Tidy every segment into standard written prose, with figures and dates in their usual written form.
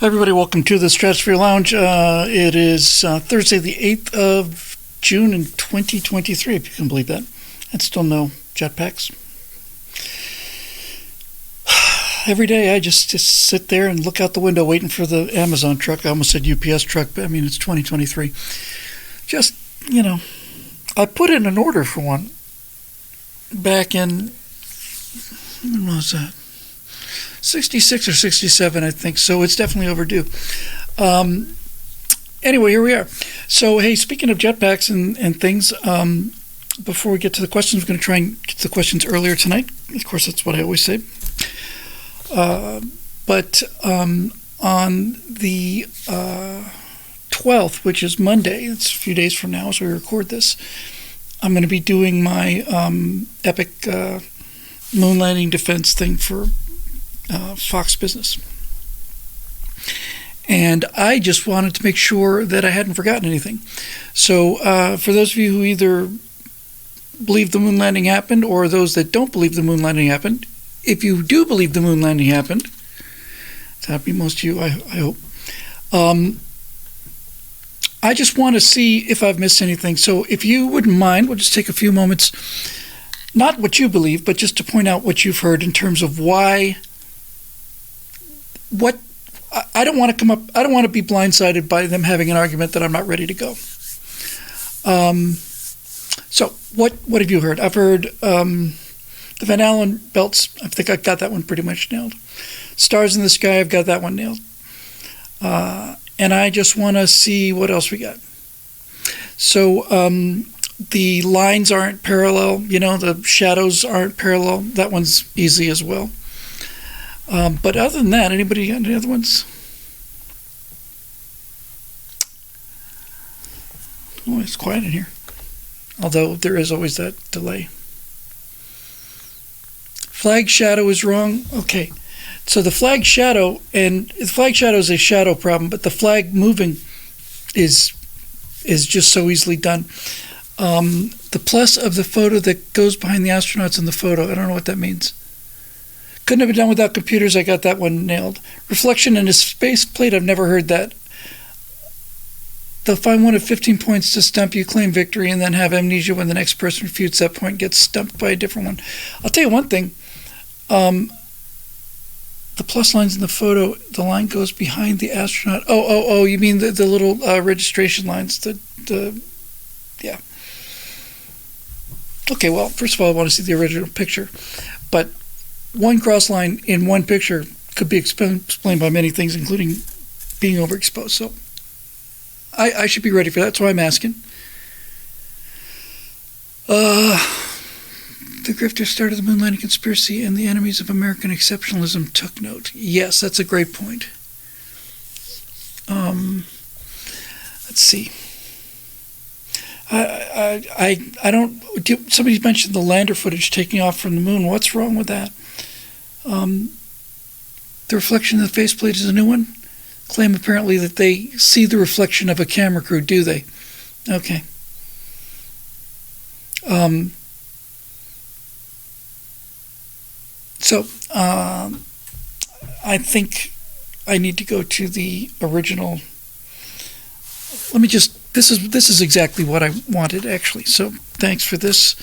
Hi everybody, welcome to the Stratosphere Lounge. It is Thursday the 8th of June in 2023, if you can believe that. And still no jetpacks. Every day I just sit there and look out the window waiting for the Amazon truck. I almost said UPS truck, but I mean it's 2023. Just, I put in an order for one back in, when was that? 66 or 67, I think, so it's definitely overdue. Anyway, here we are. So, hey, speaking of jetpacks and things, before we get to the questions, we're going to try and get to the questions earlier tonight. Of course, that's what I always say. But on the 12th, which is Monday, it's a few days from now as we record this, I'm going to be doing my epic moon landing defense thing for Fox Business. And I just wanted to make sure that I hadn't forgotten anything. So for those of you who either believe the moon landing happened or those that don't believe the moon landing happened, if you do believe the moon landing happened, it's happening most of you, I hope, I just want to see if I've missed anything. So if you wouldn't mind, we'll just take a few moments, not what you believe, but just to point out what you've heard in terms of why. I don't want to be blindsided by them having an argument that I'm not ready to go. So what have you heard? I've heard the Van Allen belts. I think I've got that one pretty much nailed. Stars in the Sky, I've got that one nailed. And I just want to see what else we got. So the lines aren't parallel. The shadows aren't parallel. That one's easy as well. But other than that, anybody got any other ones? Oh, it's quiet in here. Although there is always that delay. Flag shadow is wrong. Okay. So the flag shadow is a shadow problem, but the flag moving is just so easily done. The plus of the photo that goes behind the astronauts in the photo, I don't know what that means. Couldn't have been done without computers. I got that one nailed. Reflection in a space plate. I've never heard that. They'll find one of 15 points to stump you, claim victory, and then have amnesia when the next person refutes that point, gets stumped by a different one. I'll tell you one thing. The plus lines in the photo, the line goes behind the astronaut. Oh, you mean the little registration lines. Yeah. Okay, well, first of all, I want to see the original picture. But one cross line in one picture could be explained by many things, including being overexposed. So I should be ready for that. That's why I'm asking. The grifters started the moon landing conspiracy, and the enemies of American exceptionalism took note. Yes, that's a great point. Let's see. I don't. Somebody mentioned the lander footage taking off from the moon. What's wrong with that? The reflection of the faceplate is a new one. Claim apparently that they see the reflection of a camera crew. Do they? Okay. So I think I need to go to the original. Let me just. This is exactly what I wanted actually. So thanks for this.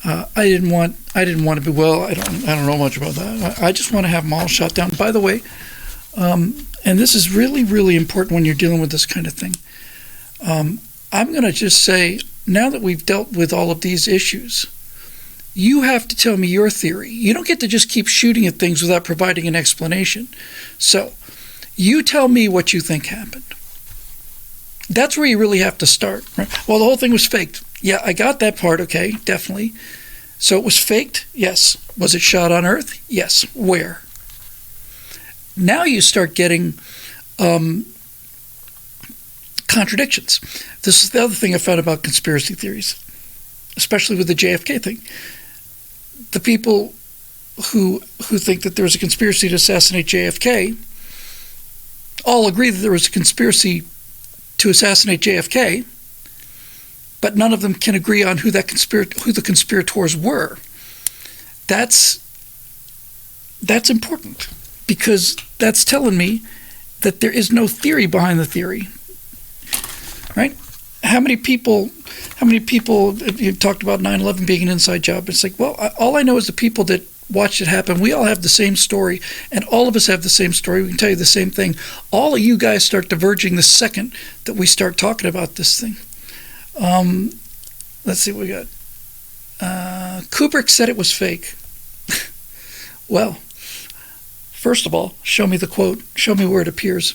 I didn't want to be, well, I don't know much about that. I just want to have them all shot down. By the way, and this is really, really important when you're dealing with this kind of thing. I'm going to just say, now that we've dealt with all of these issues, you have to tell me your theory. You don't get to just keep shooting at things without providing an explanation. So you tell me what you think happened. That's where you really have to start. Right? Well, the whole thing was faked. Yeah, I got that part, okay, definitely. So it was faked? Yes. Was it shot on Earth? Yes. Where? Now you start getting contradictions. This is the other thing I found about conspiracy theories, especially with the JFK thing. The people who think that there was a conspiracy to assassinate JFK all agree that there was a conspiracy to assassinate JFK, but none of them can agree on who the conspirators were. That's important, because that's telling me that there is no theory behind the theory, right? How many people you talked about 9/11 being an inside job? It's like, well, all I know is the people that watched it happen. We all have the same story, and all of us have the same story. We can tell you the same thing. All of you guys start diverging the second that we start talking about this thing. Let's see what we got. Kubrick said it was fake. Well, first of all, show me the quote. Show me where it appears.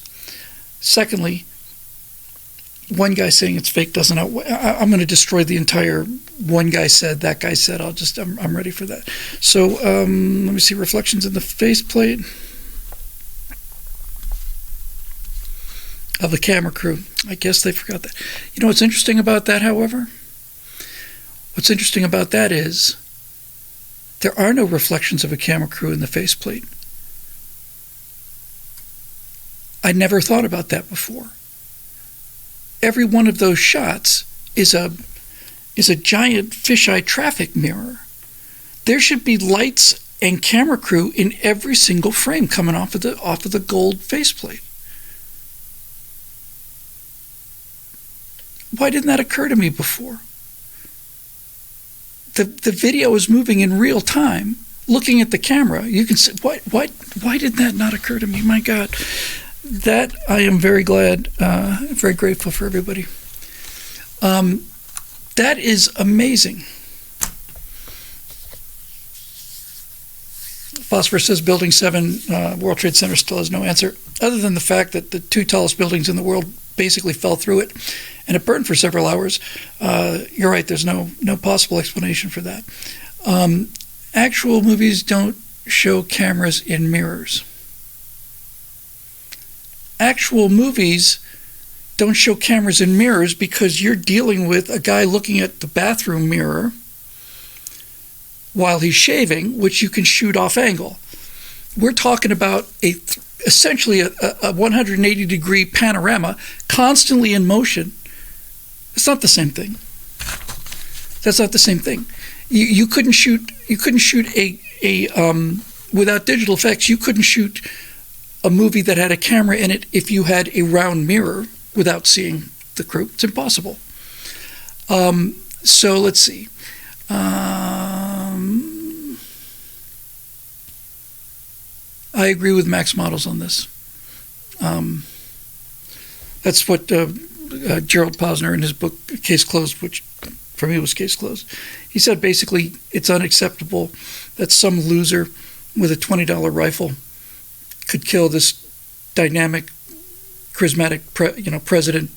Secondly, one guy saying it's fake doesn't. I'm going to destroy the entire. One guy said, that guy said. I'm ready for that. So let me see. Reflections in the faceplate of the camera crew. I guess they forgot that. You know what's interesting about that, however? What's interesting about that is there are no reflections of a camera crew in the faceplate. I never thought about that before. Every one of those shots is a giant fisheye traffic mirror. There should be lights and camera crew in every single frame coming off of the gold faceplate. Why didn't that occur to me before? The video is moving in real time. Looking at the camera, you can see why did that not occur to me? My God. That I am very glad, very grateful for everybody. That is amazing. Phosphorus says Building 7, World Trade Center still has no answer, other than the fact that the two tallest buildings in the world basically fell through it, and it burned for several hours. You're right, there's no possible explanation for that. Actual movies don't show cameras in mirrors. Actual movies don't show cameras in mirrors because you're dealing with a guy looking at the bathroom mirror while he's shaving, which you can shoot off angle. We're talking about essentially a 180-degree panorama constantly in motion. It's not the same thing. That's not the same thing. You couldn't shoot without digital effects. You couldn't shoot a movie that had a camera in it if you had a round mirror without seeing the crew. It's impossible. So let's see. I agree with Max Models on this. That's what Gerald Posner in his book Case Closed, which for me was Case Closed, he said basically it's unacceptable that some loser with a $20 rifle could kill this dynamic, charismatic president.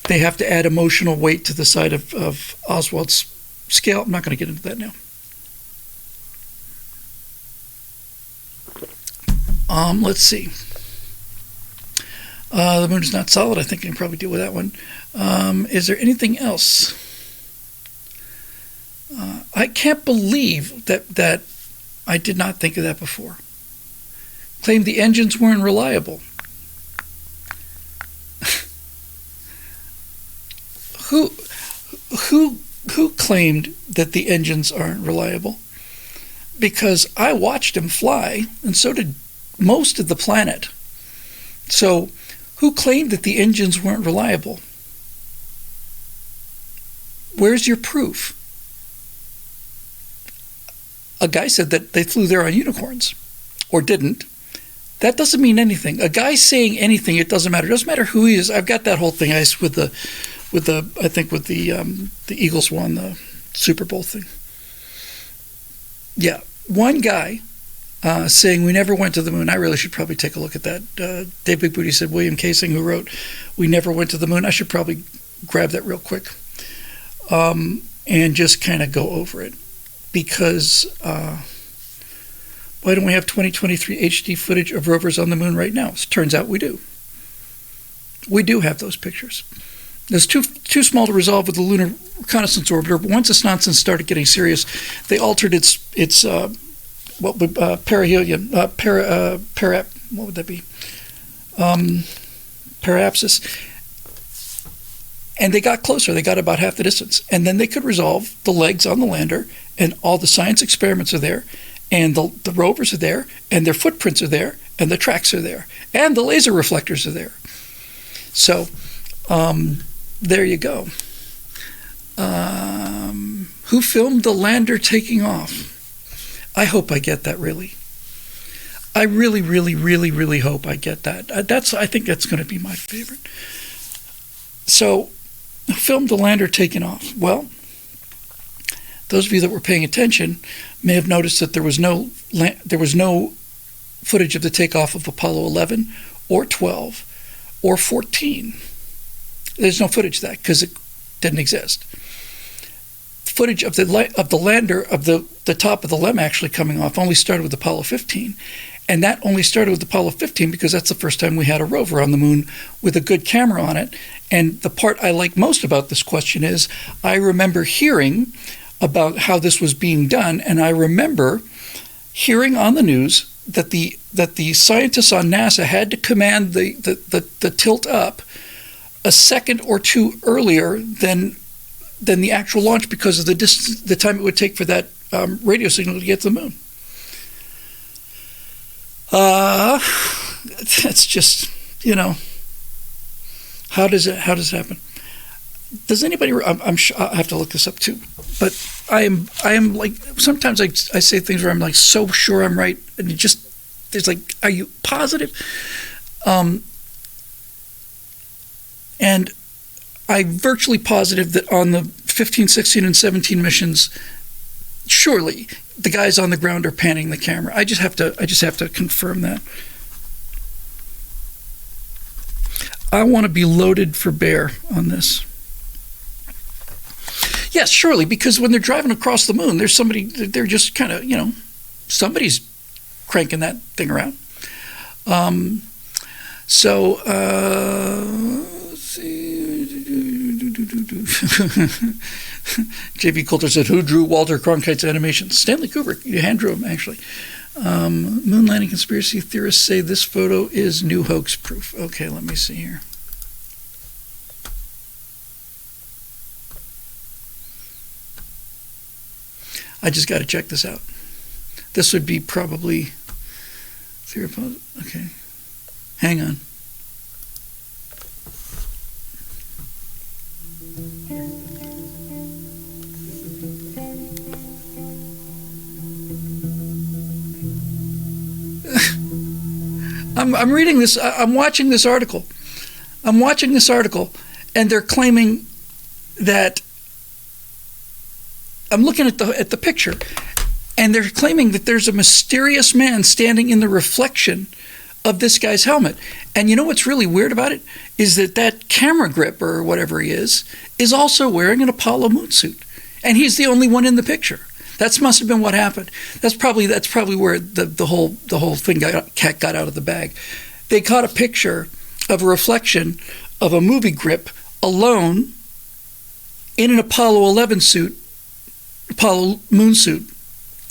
They have to add emotional weight to the side of Oswald's scale. I'm not going to get into that now. Let's see. The moon is not solid. I think I can probably deal with that one. Is there anything else? I can't believe that I did not think of that before. Claimed the engines weren't reliable. Who claimed that the engines aren't reliable? Because I watched them fly, and so did most of the planet. So, who claimed that the engines weren't reliable? Where's your proof? A guy said that they flew there on unicorns, or didn't. That doesn't mean anything. A guy saying anything, it doesn't matter. It doesn't matter who he is. I've got that whole thing with the Eagles won the Super Bowl thing. Yeah, one guy saying we never went to the moon. I really should probably take a look at that. Dave Big Booty said William Casing, who wrote "We Never Went to the Moon." I should probably grab that real quick and just kind of go over it, because why don't we have 2023 HD footage of rovers on the moon right now? It turns out we do. We do have those pictures. There's too small to resolve with the Lunar Reconnaissance Orbiter, but once this nonsense started getting serious, they altered its perihelion, what would that be? Periapsis. And they got closer. They got about half the distance. And then they could resolve the legs on the lander, and all the science experiments are there, and the rovers are there, and their footprints are there, and the tracks are there, and the laser reflectors are there. So there you go. Who filmed the lander taking off? I hope I get that, really. I really, really, really, really hope I get that. I think that's going to be my favorite. So, who filmed the lander taking off? Well, those of you that were paying attention may have noticed that there was no footage of the takeoff of Apollo 11 or 12 or 14. There's no footage of that because it didn't exist. Footage of the lander, of the top of the LEM actually coming off, only started with Apollo 15. And that only started with Apollo 15 because that's the first time we had a rover on the moon with a good camera on it. And the part I like most about this question is I remember hearing about how this was being done, and I remember hearing on the news that the scientists on NASA had to command the tilt up a second or two earlier than the actual launch because of the time it would take for that radio signal to get to the moon. That's just, how does it happen? Does anybody? I'm sure I have to look this up too. But I am like, sometimes I say things where I'm like so sure I'm right, and there's like, are you positive? And I'm virtually positive that on the 15, 16, and 17 missions, surely the guys on the ground are panning the camera. I just have to confirm that. I want to be loaded for bear on this. Yes, surely, because when they're driving across the moon, there's somebody, they're just kind of, somebody's cranking that thing around. Let's see. J.V. Coulter said, who drew Walter Cronkite's animations? Stanley Kubrick. You hand drew him, actually. Moon landing conspiracy theorists say this photo is new hoax proof. Okay, let me see here. I just got to check this out. This would be probably... Okay. Hang on. I'm reading this. I'm watching this article. And they're claiming that I'm looking at the picture, and they're claiming that there's a mysterious man standing in the reflection of this guy's helmet. And you know what's really weird about it is that camera grip or whatever he is also wearing an Apollo moon suit, and he's the only one in the picture. That must have been what happened. That's probably where the whole thing got out of the bag. They caught a picture of a reflection of a movie grip alone in an Apollo 11 suit, Apollo moon suit,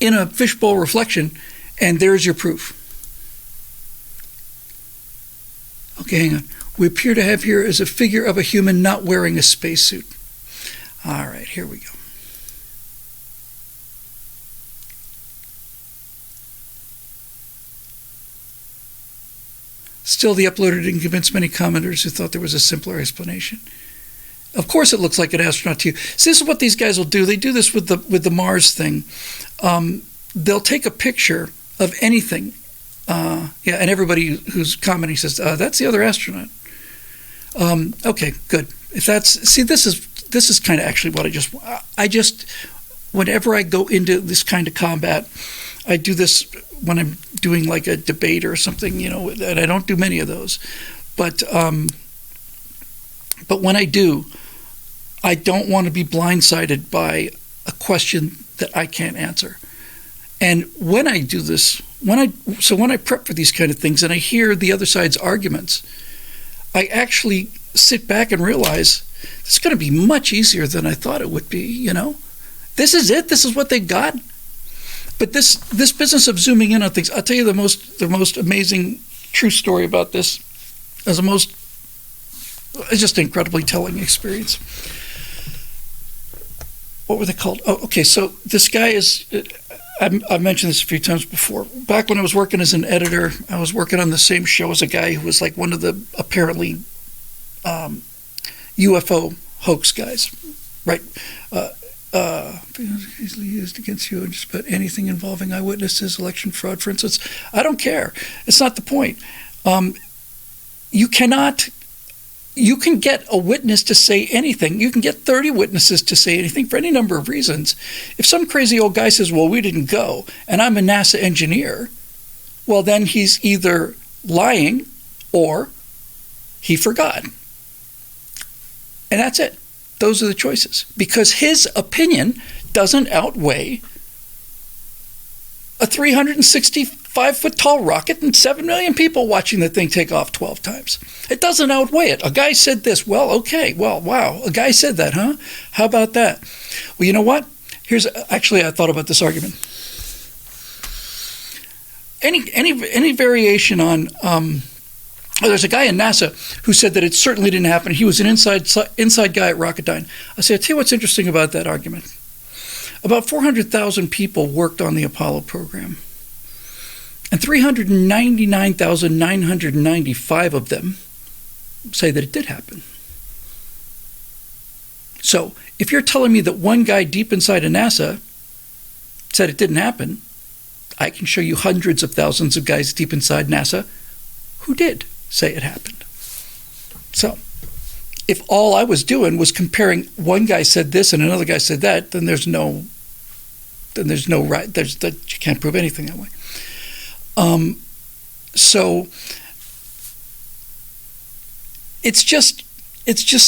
in a fishbowl reflection, and there's your proof. Okay, hang on. We appear to have here is a figure of a human not wearing a spacesuit. All right, here we go. Still, the uploader didn't convince many commenters who thought there was a simpler explanation. Of course it looks like an astronaut to you. See, this is what these guys will do. They do this with the Mars thing. They'll take a picture of anything. And everybody who's commenting says, that's the other astronaut. Okay, good. If this is kind of actually what I just, whenever I go into this kind of combat, I do this when I'm doing like a debate or something, and I don't do many of those. But when I do, I don't want to be blindsided by a question that I can't answer. And when I do this, when I prep for these kind of things and I hear the other side's arguments, I actually sit back and realize it's going to be much easier than I thought it would be, This is it. This is what they got. But this business of zooming in on things, I'll tell you the most amazing true story about this is it's just an incredibly telling experience. What were they called? Oh, okay. So this guy is, I've mentioned this a few times before. Back when I was working as an editor, I was working on the same show as a guy who was like one of the apparently UFO hoax guys, right? Easily used against you just about anything involving eyewitnesses, election fraud, for instance. I don't care. It's not the point. You can get a witness to say anything. You can get 30 witnesses to say anything for any number of reasons. If some crazy old guy says, well, we didn't go, and I'm a NASA engineer, well, then he's either lying or he forgot. And that's it. Those are the choices. Because his opinion doesn't outweigh a 365-foot tall rocket and 7 million people watching the thing take off 12 times. It doesn't outweigh it. A guy said this. Well, okay. Well, wow. A guy said that, huh? How about that? Well, you know what? I thought about this argument. Any variation on... there's a guy in NASA who said that it certainly didn't happen. He was an inside guy at Rocketdyne. I said, I'll tell you what's interesting about that argument. About 400,000 people worked on the Apollo program. And 399,995 of them say that it did happen. So if you're telling me that one guy deep inside of NASA said it didn't happen, I can show you hundreds of thousands of guys deep inside NASA who did say it happened. So if all I was doing was comparing one guy said this and another guy said that, then there's no right. You can't prove anything that way. So it's just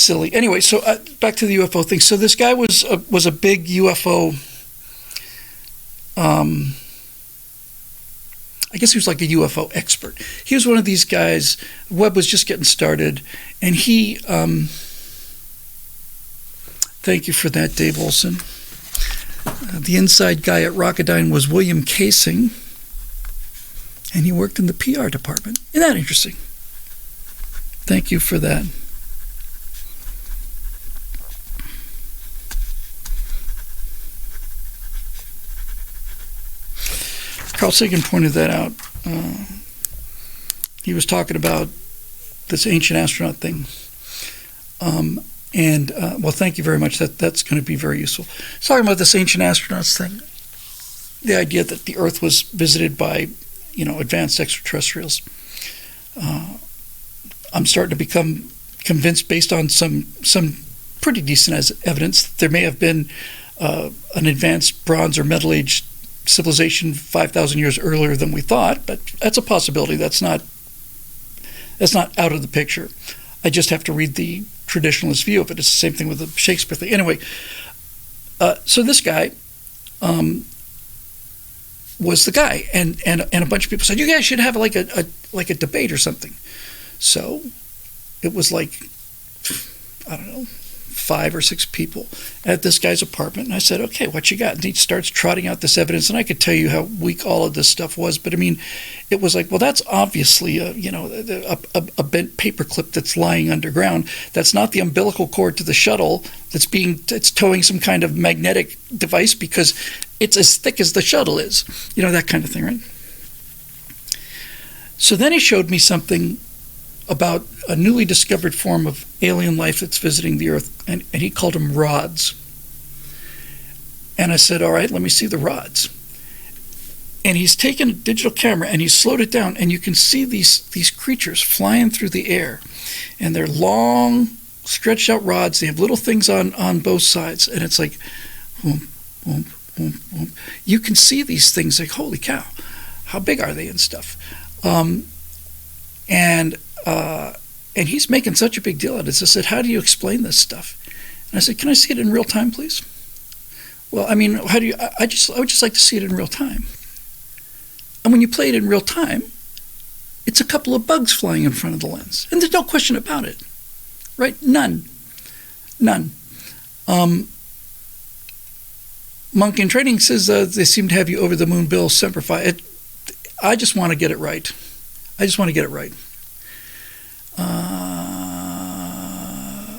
silly. Anyway, so back to the UFO thing. So this guy was a big UFO. I guess he was like a UFO expert. He was one of these guys. The web was just getting started, and he. Thank you for that, Dave Olson. The inside guy at Rocketdyne was William Casing, and he worked in the PR department. Isn't that interesting? Thank you for that. Carl Sagan pointed that out. He was talking about this ancient astronaut thing. Well, thank you very much. That's going to be very useful. He's talking about this ancient astronauts thing. The idea that the Earth was visited by, advanced extraterrestrials. I'm starting to become convinced, based on some pretty decent evidence, that there may have been an advanced Bronze or Middle Age civilization 5,000 years earlier than we thought, but that's a possibility. That's not out of the picture. I just have to read the traditionalist view of it. It's the same thing with the Shakespeare thing. Anyway, so this guy was the guy, and a bunch of people said, you guys should have like a debate or something. So it was like, I don't know, 5 or 6 people at this guy's apartment. And I said, okay, what you got? And he starts trotting out this evidence, and I could tell you how weak all of this stuff was. But I mean, it was like, well, that's obviously a bent paperclip that's lying underground. That's not the umbilical cord to the shuttle it's towing some kind of magnetic device, because it's as thick as the shuttle is. That kind of thing, right? So then he showed me something about a newly discovered form of alien life that's visiting the Earth, and he called them rods. And I said, all right, let me see the rods. And he's taken a digital camera and he's slowed it down, and you can see these creatures flying through the air, and they're long, stretched out rods. They have little things on both sides, and it's like, boom, boom, boom, boom. You can see these things like, holy cow, how big are they and stuff. And he's making such a big deal out of this. I said, how do you explain this stuff? And I said, can I see it in real time, please? Well, I mean, I would just like to see it in real time. And when you play it in real time, it's a couple of bugs flying in front of the lens. And there's no question about it, right? None. Monk in Training says they seem to have you over the moon, Bill Semper Fi. I just want to get it right.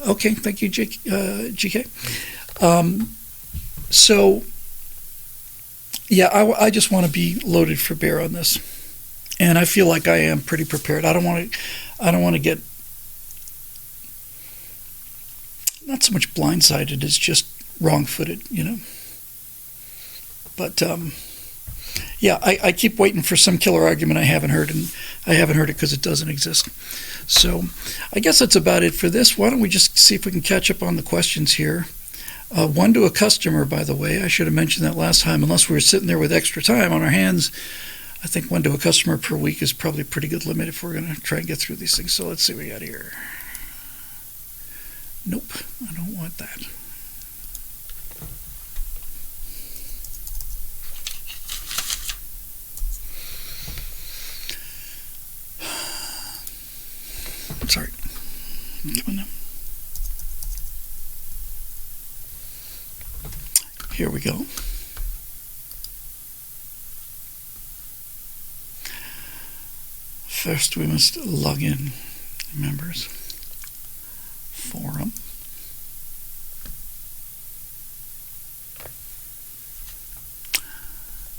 Okay, thank you, GK. So Yeah, I just want to be loaded for bear on this, and I feel like I am pretty prepared. I don't want to get not so much blindsided as just wrong-footed, But yeah, I keep waiting for some killer argument I haven't heard, and I haven't heard it because it doesn't exist. So I guess that's about it for this. Why don't we just see if we can catch up on the questions here. One to a customer, by the way. I should have mentioned that last time. Unless we were sitting there with extra time on our hands, I think one to a customer per week is probably a pretty good limit if we're going to try and get through these things. So let's see what we got here. Nope, I don't want that. Sorry. Come on. Here we go. First, we must log in. Members. Forum.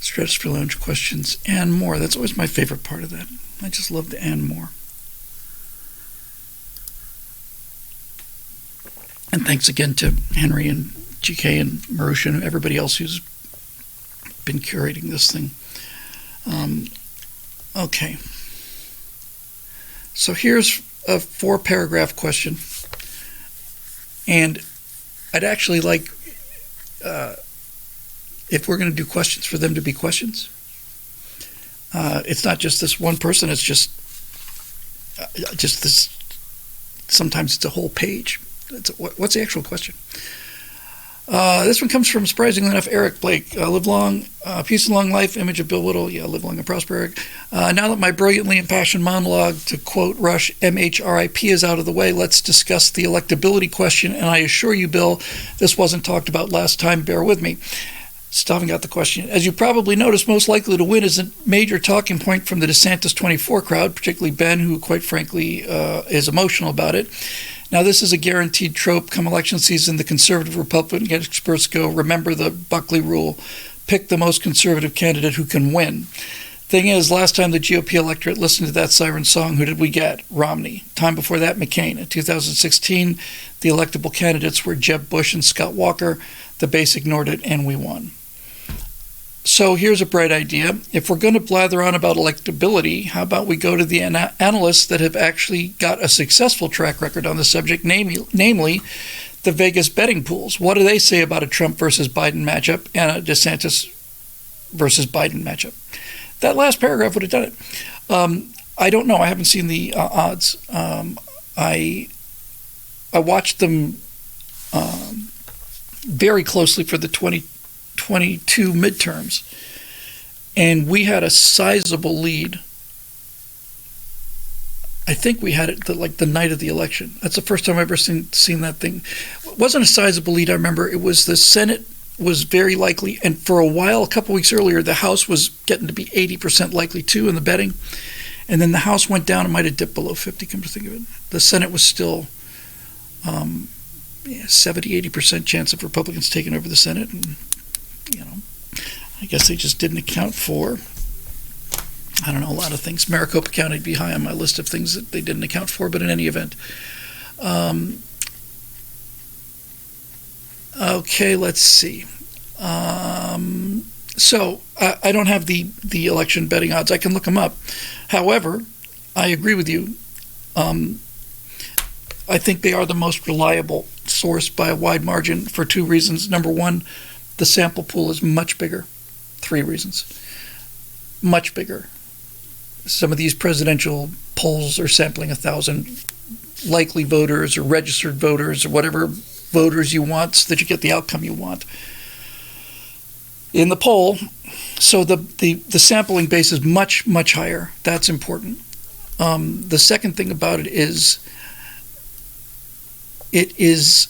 Stratosphere Lounge questions and more. That's always my favorite part of that. I just love the and more. And thanks again to Henry and GK and Marusha and everybody else who's been curating this thing. Okay. So here's a 4-paragraph question. And I'd actually like, if we're going to do questions, for them to be questions. It's not just this one person, it's just this, sometimes it's a whole page. What's the actual question? This one comes from, surprisingly enough, Eric Blake. Live long, peace and long life, image of Bill Whittle. Yeah, live long and prosper, Eric. Now that my brilliantly impassioned monologue, to quote Rush, MHRIP is out of the way, let's discuss the electability question. And I assure you, Bill, this wasn't talked about last time. Bear with me. Still haven't got the question. As you probably noticed, most likely to win is a major talking point from the DeSantis 24 crowd, particularly Ben, who, quite frankly, is emotional about it. Now, this is a guaranteed trope. Come election season, the conservative Republican experts go, remember the Buckley rule, pick the most conservative candidate who can win. Thing is, last time the GOP electorate listened to that siren song, who did we get? Romney. Time before that, McCain. In 2016, the electable candidates were Jeb Bush and Scott Walker. The base ignored it, and we won. So here's a bright idea. If we're going to blather on about electability, how about we go to the analysts that have actually got a successful track record on the subject, namely the Vegas betting pools. What do they say about a Trump versus Biden matchup and a DeSantis versus Biden matchup? That last paragraph would have done it. I don't know. I haven't seen the odds. I watched them very closely for the 2022 midterms, and we had a sizable lead. I think we had it the night of the election. That's the first time I've ever seen that thing. It wasn't a sizable lead, I remember. It was the Senate was very likely, and for a while, a couple weeks earlier, the House was getting to be 80% likely too in the betting, and then the House went down. It might have dipped below 50, come to think of it. The Senate was still 70-80% chance of Republicans taking over the Senate, and I guess they just didn't account for, I don't know, a lot of things. Maricopa County would be high on my list of things that they didn't account for, but in any event. Okay, let's see. So I don't have the election betting odds. I can look them up. However, I agree with you. I think they are the most reliable source by a wide margin for 2 reasons. Number one, the sample pool is much bigger. 3 reasons. Much bigger. Some of these presidential polls are sampling 1,000 likely voters or registered voters or whatever voters you want so that you get the outcome you want in the poll. So the sampling base is much, much higher. That's important. The second thing about it is it's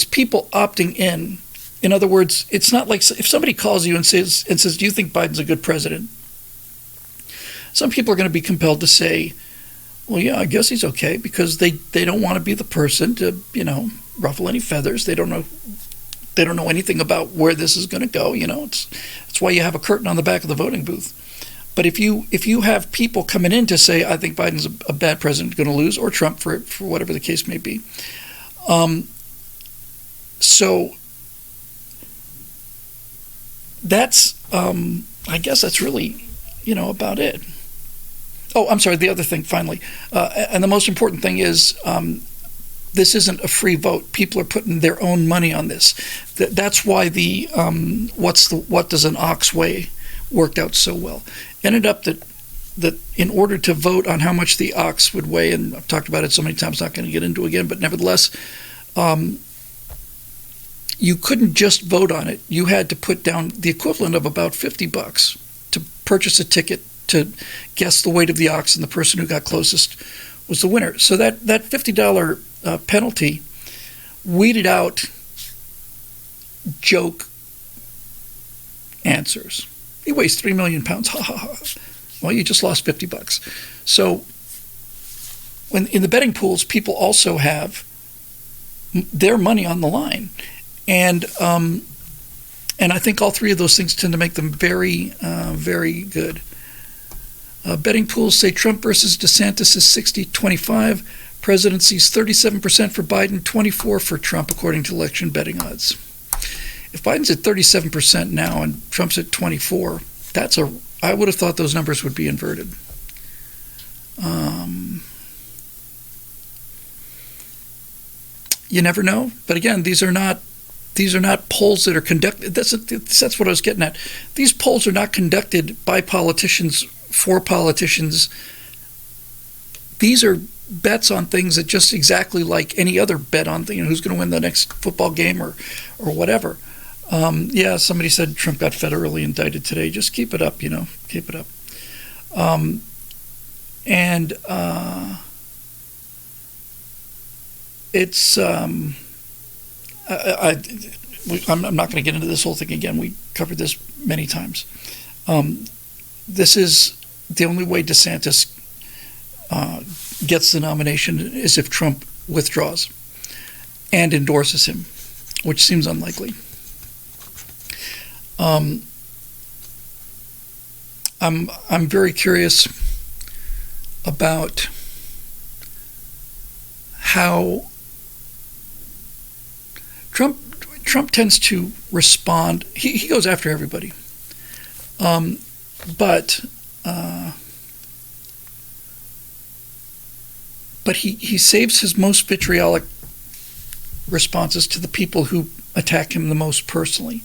people opting in. In other words, it's not like if somebody calls you and says, do you think Biden's a good president? Some people are going to be compelled to say, well, yeah, I guess he's okay, because they don't want to be the person to, ruffle any feathers. They don't know They don't know anything about where this is going to go. It's why you have a curtain on the back of the voting booth. But if you have people coming in to say, I think Biden's a bad president, going to lose, or Trump for whatever the case may be, so that's I guess that's really about it. Oh, I'm sorry. The other thing, finally, and the most important thing is this isn't a free vote. People are putting their own money on this. That's why the what does an ox weigh worked out so well. Ended up that in order to vote on how much the ox would weigh, and I've talked about it so many times, not going to get into it again, but nevertheless, you couldn't just vote on it. You had to put down the equivalent of about $50 to purchase a ticket to guess the weight of the ox, and the person who got closest was the winner. So that $50 penalty weeded out joke answers. He weighs 3 million pounds. Ha ha ha. Well, you just lost $50. So when in the betting pools, people also have their money on the line. And I think all three of those things tend to make them very, very good. Betting pools say Trump versus DeSantis is 60-25. Presidency's 37% for Biden, 24% for Trump, according to election betting odds. If Biden's at 37% now and Trump's at 24%, I would have thought those numbers would be inverted. You never know, but again, these are not polls that are conducted. That's what I was getting at. These polls are not conducted by politicians for politicians. These are bets on things that just exactly like any other bet on who's going to win the next football game or whatever. Somebody said Trump got federally indicted today. Just keep it up, keep it up. It's I'm not going to get into this whole thing again. We covered this many times. This is the only way DeSantis gets the nomination is if Trump withdraws and endorses him, which seems unlikely. I'm very curious about how Trump tends to respond. He goes after everybody, but he saves his most vitriolic responses to the people who attack him the most personally.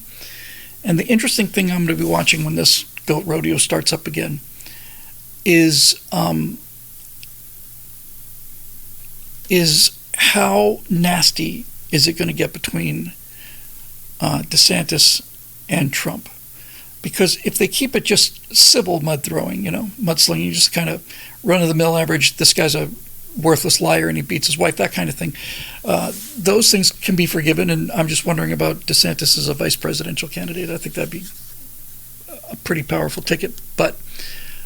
And the interesting thing I'm going to be watching when this goat rodeo starts up again is how nasty is it going to get between DeSantis and Trump? Because if they keep it just civil mud throwing, mudslinging, just kind of run-of-the-mill average, this guy's a worthless liar and he beats his wife, that kind of thing, those things can be forgiven. And I'm just wondering about DeSantis as a vice presidential candidate. I think that'd be a pretty powerful ticket, but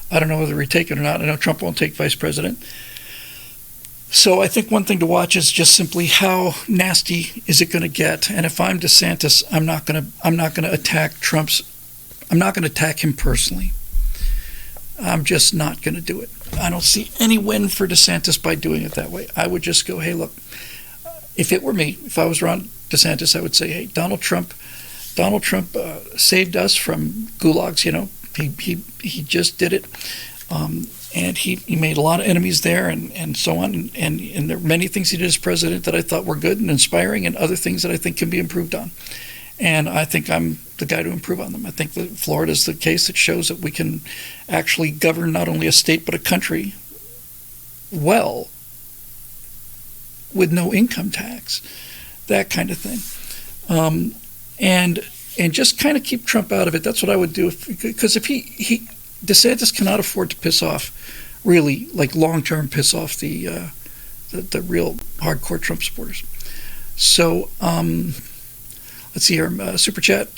I don't know whether we take it or not. I know Trump won't take vice president. So I think one thing to watch is just simply how nasty is it going to get. And if I'm DeSantis, I'm not going to attack I'm not going to attack him personally. I'm just not going to do it. I don't see any win for DeSantis by doing it that way. I would just go, hey, look, if it were me, if I was Ron DeSantis, I would say, hey, Donald Trump saved us from gulags. He just did it. And he made a lot of enemies there and so on. And there are many things he did as president that I thought were good and inspiring, and other things that I think can be improved on. And I think I'm the guy to improve on them. I think that Florida is the case that shows that we can actually govern not only a state but a country well with no income tax, that kind of thing. And just kind of keep Trump out of it. That's what I would do. Because if DeSantis cannot afford to piss off, really, like long-term piss off the real hardcore Trump supporters. So let's see here. Super chat.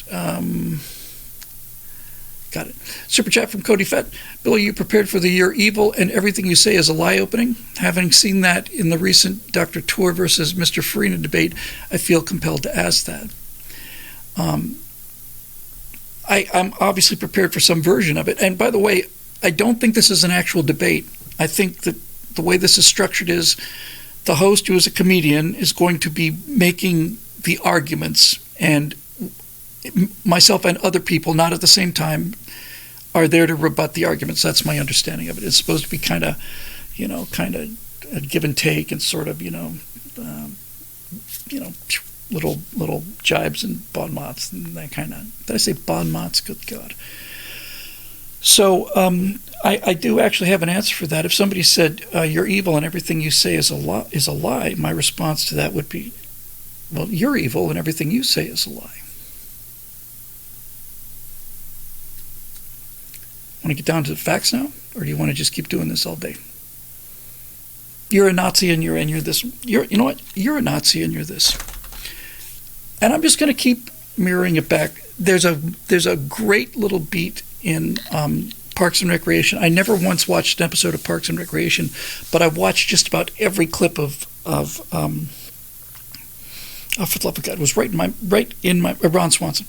Got it. Super chat from Cody Fett. Bill, are you prepared for the year evil and everything you say is a lie opening? Having seen that in the recent Dr. Tour versus Mr. Farina debate, I feel compelled to ask that. I'm obviously prepared for some version of it. And by the way, I don't think this is an actual debate. I think that the way this is structured is the host, who is a comedian, is going to be making the arguments, and myself and other people, not at the same time, are there to rebut the arguments. That's my understanding of it. It's supposed to be kind of a give and take, and sort of, little jibes and bon mots and that kind of. Did I say bon mots? Good God. So I do actually have an answer for that. If somebody said you're evil and everything you say is a lie, my response to that would be, well, you're evil and everything you say is a lie. Want to get down to the facts now, or do you want to just keep doing this all day? You're a Nazi and you're this. You know what? You're a Nazi and you're this. And I'm just going to keep mirroring it back. There's a great little beat in Parks and Recreation. I never once watched an episode of Parks and Recreation, but I've watched just about every clip of oh, for the love of God, it was right in my Ron Swanson,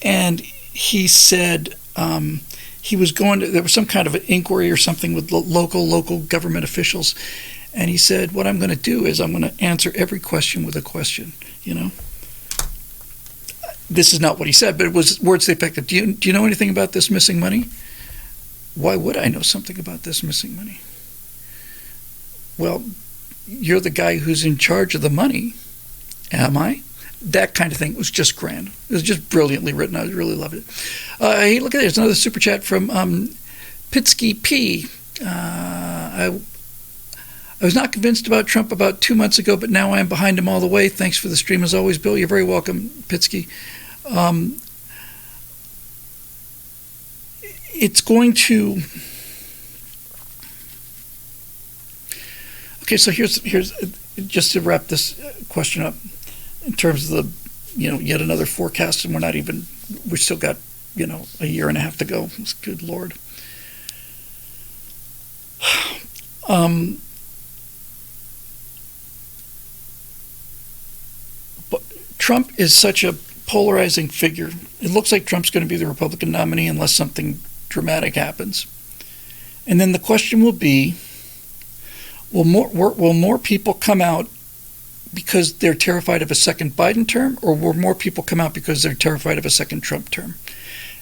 and he said he was going to. There was some kind of an inquiry or something with local government officials, and he said, "What I'm going to do is I'm going to answer every question with a question." This is not what he said, but it was words to the effect of, do you know anything about this missing money? Why would I know something about this missing money? Well, you're the guy who's in charge of the money. Am I? That kind of thing. It was just grand. It was just brilliantly written. I really loved it. Hey, look at this. Another super chat from Pitsky P. I was not convinced about Trump about 2 months ago, but now I am behind him all the way. Thanks for the stream as always, Bill. You're very welcome, Pitsky. It's going to... Okay, so here's just to wrap this question up in terms of the, yet another forecast, and we still got, a year and a half to go. Good Lord. But Trump is such a polarizing figure. It looks like Trump's going to be the Republican nominee unless something dramatic happens. And then the question will be, will more people come out because they're terrified of a second Biden term, or will more people come out because they're terrified of a second Trump term?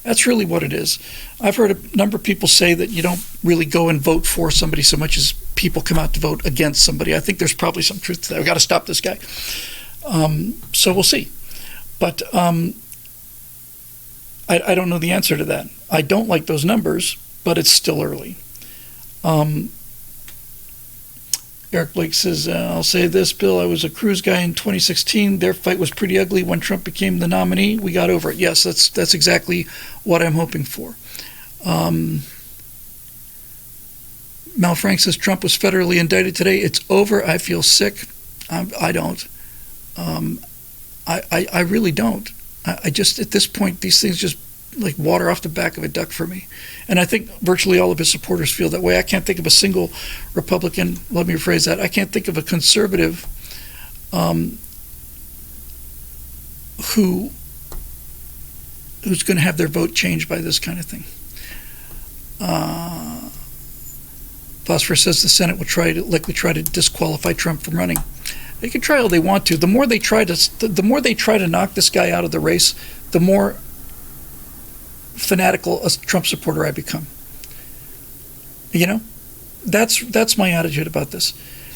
That's really what it is. I've heard a number of people say that you don't really go and vote for somebody so much as people come out to vote against somebody. I think there's probably some truth to that. We've got to stop this guy. So we'll see. But I don't know the answer to that. I don't like those numbers, but it's still early. Eric Blake says, I'll say this, Bill, I was a Cruz guy in 2016. Their fight was pretty ugly. When Trump became the nominee, we got over it. Yes, that's exactly what I'm hoping for. Mel Frank says, Trump was federally indicted today. It's over. I feel sick. I don't. I really don't. I just, at this point, these things just like water off the back of a duck for me. And I think virtually all of his supporters feel that way. I can't think of a single Republican, let me rephrase that, I can't think of a conservative who's going to have their vote changed by this kind of thing. Phosphorus says the Senate will likely try to disqualify Trump from running. They can try all they want to. The more they try to knock this guy out of the race, the more fanatical a Trump supporter I become. That's my attitude about this.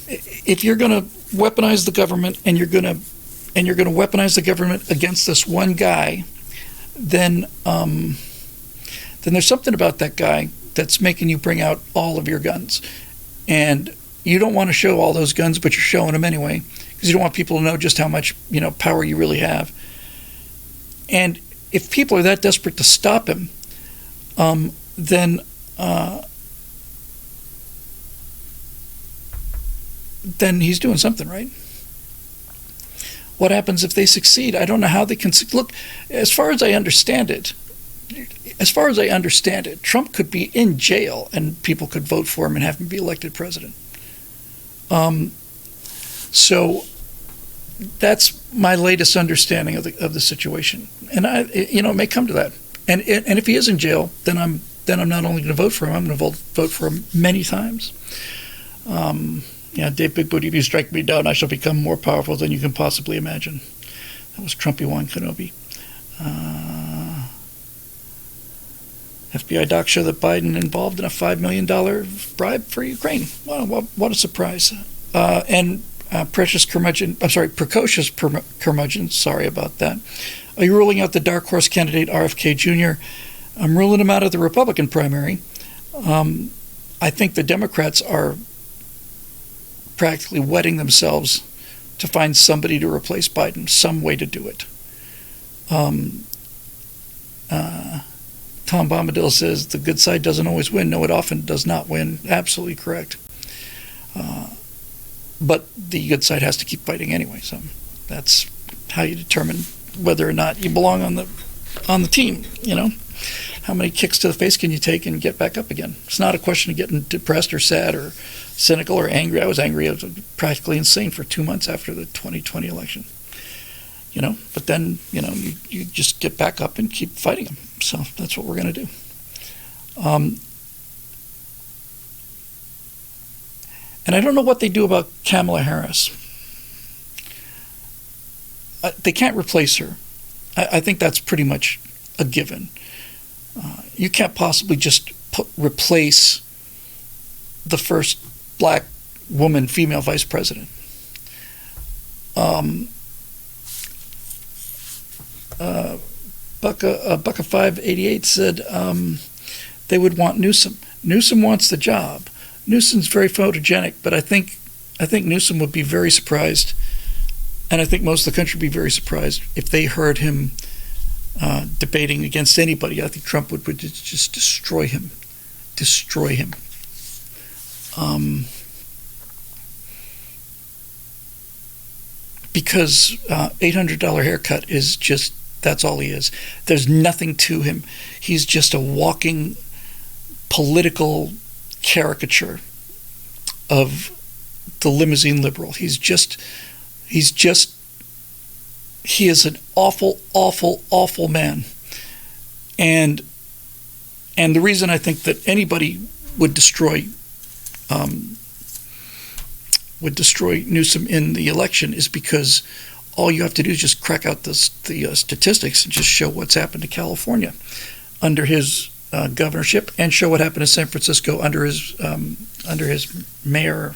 If you're going to weaponize the government and you're going to weaponize the government against this one guy, then there's something about that guy that's making you bring out all of your guns. And you don't want to show all those guns, but you're showing them anyway because you don't want people to know just how much power you really have. And if people are that desperate to stop him, then he's doing something right. What happens if they succeed? I don't know how they can look. As far as I understand it, Trump could be in jail and people could vote for him and have him be elected president. So that's my latest understanding of the situation, and it may come to that. And if he is in jail, then I'm not only going to vote for him, I'm going to vote for him many times. Dave Big Booty, if you strike me down, I shall become more powerful than you can possibly imagine. That was Trumpy Wan Kenobi. FBI docs show that Biden involved in a $5 million bribe for Ukraine. Wow, what a surprise. Precocious curmudgeon, sorry about that. Are you ruling out the dark horse candidate RFK Jr.? I'm ruling him out of the Republican primary. I think the Democrats are practically wetting themselves to find somebody to replace Biden, some way to do it. Tom Bombadil says the good side doesn't always win. No, it often does not win. Absolutely correct. But the good side has to keep fighting anyway. So that's how you determine whether or not you belong on the team. How many kicks to the face can you take and get back up again? It's not a question of getting depressed or sad or cynical or angry. I was angry. I was practically insane for 2 months after the 2020 election. But then, you just get back up and keep fighting them. So that's what we're going to do. And I don't know what they do about Kamala Harris. They can't replace her. I think that's pretty much a given. You can't possibly just replace the first black woman female vice president. Bucka 588 said they would want Newsom. Newsom wants the job. Newsom's very photogenic, but I think Newsom would be very surprised, and I think most of the country would be very surprised if they heard him debating against anybody. I think Trump would just destroy him. Because $800 haircut is just, that's all he is. There's nothing to him. He's just a walking political caricature of the limousine liberal. He is an awful man. And the reason I think that anybody would destroy Newsom in the election is because all you have to do is just crack out the statistics and just show what's happened to California under his governorship, and show what happened to San Francisco under his mayorship.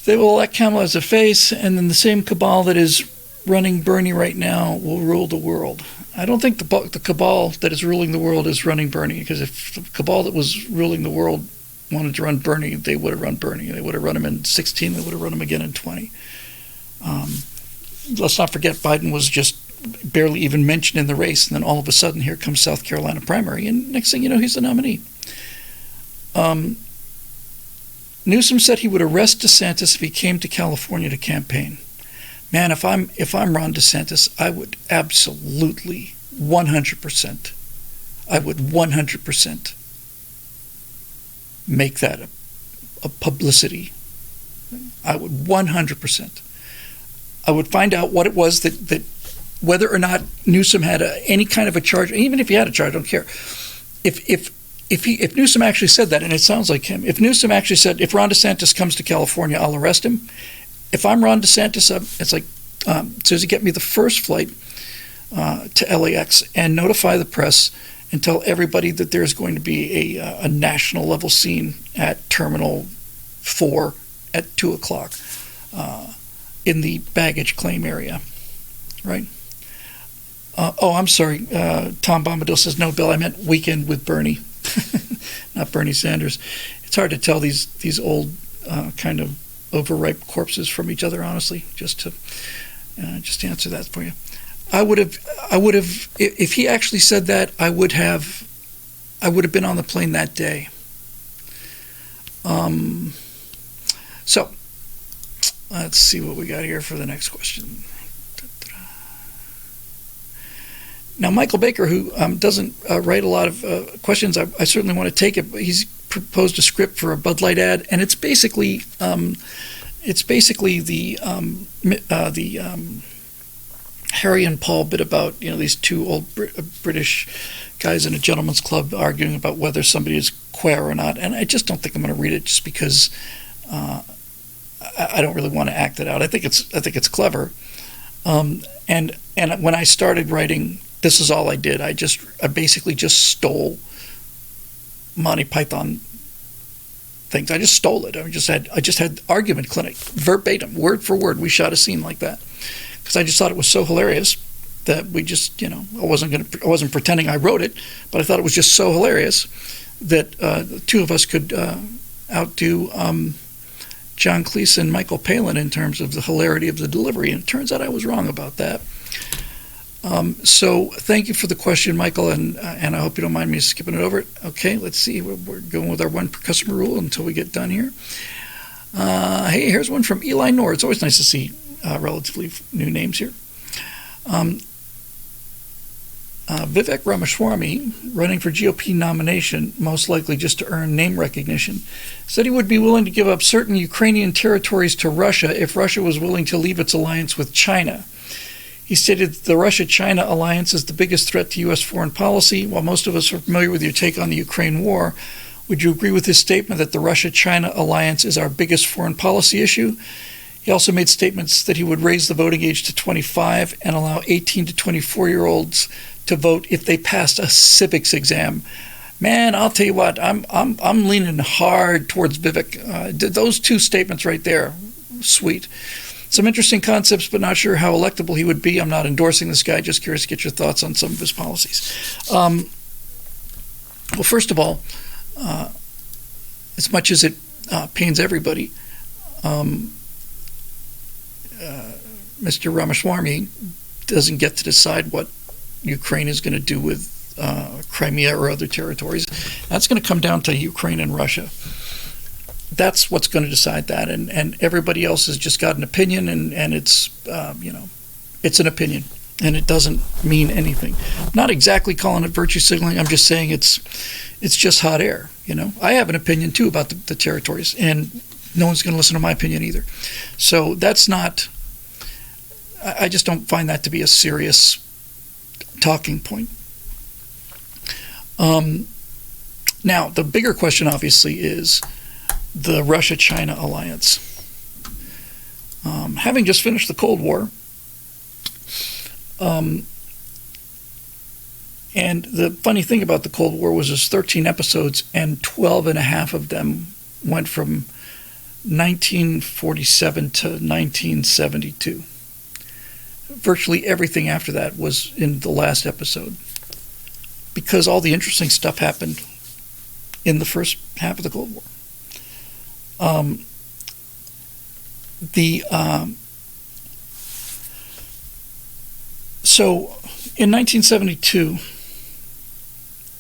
They will elect Kamala as a face, and then the same cabal that is running Bernie right now will rule the world. I don't think the cabal that is ruling the world is running Bernie, because if the cabal that was ruling the world wanted to run Bernie, they would have run Bernie. They would have run him in 16. They would have run him again in 20. Let's not forget Biden was just barely even mentioned in the race, and then all of a sudden here comes South Carolina primary, and next thing you know, he's the nominee. Newsom said he would arrest DeSantis if he came to California to campaign. Man, if I'm Ron DeSantis, I would absolutely 100%. I would 100% make that a publicity. I would 100%. I would find out what it was that whether or not Newsom had any kind of a charge, even if he had a charge, I don't care. If Newsom actually said that, and it sounds like him, if Newsom actually said, if Ron DeSantis comes to California, I'll arrest him. If I'm Ron DeSantis, it's like, says he get me the first flight to LAX and notify the press and tell everybody that there's going to be a national level scene at Terminal 4 at 2:00 in the baggage claim area, right? I'm sorry. Tom Bombadil says, no, Bill, I meant Weekend with Bernie, not Bernie Sanders. It's hard to tell these old kind of overripe corpses from each other, honestly, just to answer that for you. I would have, if he actually said that, I would have been on the plane that day. So, let's see what we got here for the next question. Now, Michael Baker, who doesn't write a lot of questions, I certainly want to take it. But he's proposed a script for a Bud Light ad, and it's basically it's basically the Harry and Paul bit about these two old British guys in a gentleman's club arguing about whether somebody is queer or not, and I just don't think I'm going to read it just because I don't really want to act it out. I think it's clever, and when I started writing, this is all I did. I basically just stole Monty Python things. I just stole it. I just had Argument Clinic verbatim, word for word. We shot a scene like that because I just thought it was so hilarious that we just, I wasn't pretending I wrote it, but I thought it was just so hilarious that the two of us could outdo John Cleese and Michael Palin in terms of the hilarity of the delivery. And it turns out I was wrong about that. So thank you for the question, Michael, and I hope you don't mind me skipping it over. Okay, let's see. We're going with our one per customer rule until we get done here. Hey, here's one from Eli Nord. It's always nice to see relatively new names here. Vivek Ramaswamy, running for GOP nomination, most likely just to earn name recognition, said he would be willing to give up certain Ukrainian territories to Russia if Russia was willing to leave its alliance with China. He stated that the Russia-China alliance is the biggest threat to U.S. foreign policy. While most of us are familiar with your take on the Ukraine war, would you agree with his statement that the Russia-China alliance is our biggest foreign policy issue? He also made statements that he would raise the voting age to 25 and allow 18 to 24-year-olds to vote if they passed a civics exam. Man, I'll tell you what, I'm leaning hard towards Vivek. Those two statements right there, sweet. Some interesting concepts, but not sure how electable he would be. I'm not endorsing this guy. Just curious to get your thoughts on some of his policies. Well, first of all, as much as it pains everybody, Mr. Ramaswamy doesn't get to decide what Ukraine is going to do with Crimea or other territories. That's going to come down to Ukraine and Russia. That's what's going to decide that, and everybody else has just got an opinion, and it's it's an opinion, and it doesn't mean anything. I'm not exactly calling it virtue signaling. I'm just saying it's just hot air. I have an opinion too about the territories, and no one's going to listen to my opinion either. So that's not. I just don't find that to be a serious talking point. Now, the bigger question, obviously, is the Russia-China alliance. Having just finished the Cold War, and the funny thing about the Cold War was there's 13 episodes, and 12 and a half of them went from 1947 to 1972. Virtually everything after that was in the last episode, because all the interesting stuff happened in the first half of the Cold War. So in 1972,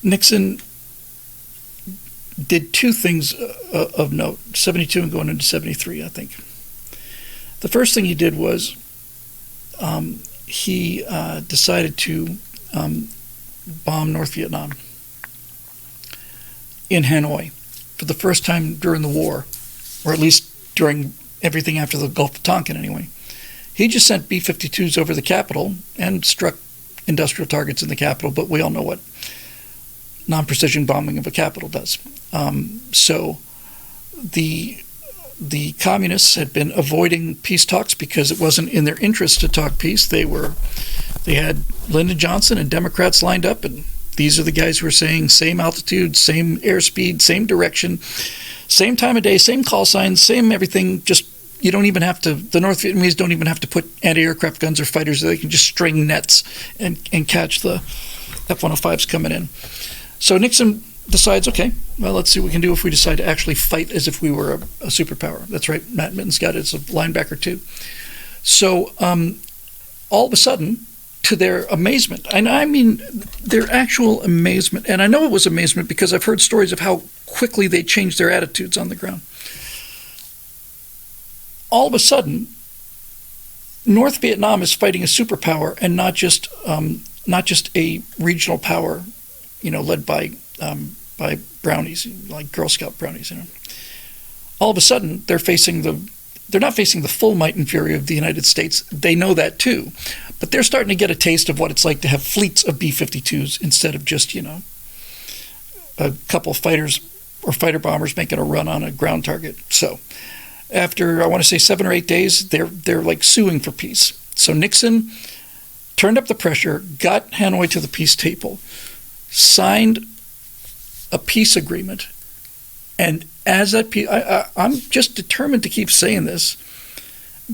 Nixon did two things of note, 72 and going into 73, I think. The first thing he did was he decided to bomb North Vietnam in Hanoi for the first time during the war, or at least during everything after the Gulf of Tonkin anyway. He just sent B-52s over the capital and struck industrial targets in the capital, but we all know what non-precision bombing of a capital does. So the communists had been avoiding peace talks because it wasn't in their interest to talk peace. They had Lyndon Johnson and Democrats lined up, and these are the guys who are saying same altitude, same airspeed, same direction, same time of day, same call signs, same everything. Just you don't even have to. The North Vietnamese don't even have to put anti-aircraft guns or fighters. They can just string nets and catch the F-105s coming in. So Nixon decides, okay, well, let's see what we can do if we decide to actually fight as if we were a superpower. That's right, Matt Mitten's got it as a linebacker too. So all of a sudden, to their amazement, and I mean their actual amazement, and I know it was amazement because I've heard stories of how quickly they changed their attitudes on the ground. All of a sudden, North Vietnam is fighting a superpower and not just a regional power, led by brownies, like Girl Scout brownies. All of a sudden, they're facing the they're not facing the full might and fury of the United States. They know that too. But they're starting to get a taste of what it's like to have fleets of B-52s instead of just, a couple of fighters or fighter bombers making a run on a ground target. So after, I want to say 7 or 8 days, they're like suing for peace. So Nixon turned up the pressure, got Hanoi to the peace table, signed a peace agreement, and as that peace, I'm just determined to keep saying this.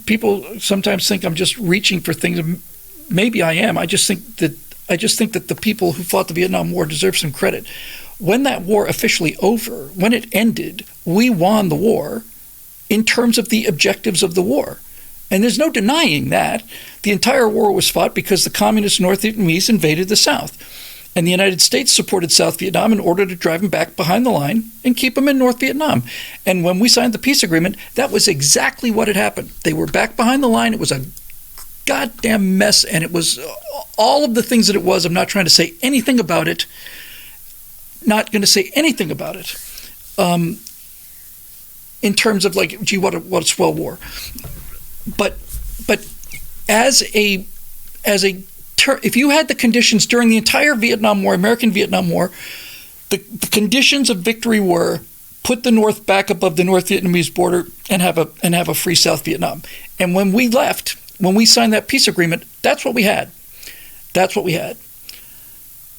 People sometimes think I'm just reaching for things. Maybe I am. I just think that the people who fought the Vietnam War deserve some credit. When that war officially over, when it ended, we won the war in terms of the objectives of the war. And there's no denying that. The entire war was fought because the communist North Vietnamese invaded the South. And the United States supported South Vietnam in order to drive them back behind the line and keep them in North Vietnam. And when we signed the peace agreement, that was exactly what had happened. They were back behind the line. It was a goddamn mess, and it was all of the things that it was. I'm not trying to say anything about it. Not going to say anything about it. In terms of like, gee, what a swell war. But if you had the conditions during the entire Vietnam War, American Vietnam War, the conditions of victory were put the North back above the North Vietnamese border and have a free South Vietnam. And when we left, when we signed that peace agreement, that's what we had. That's what we had.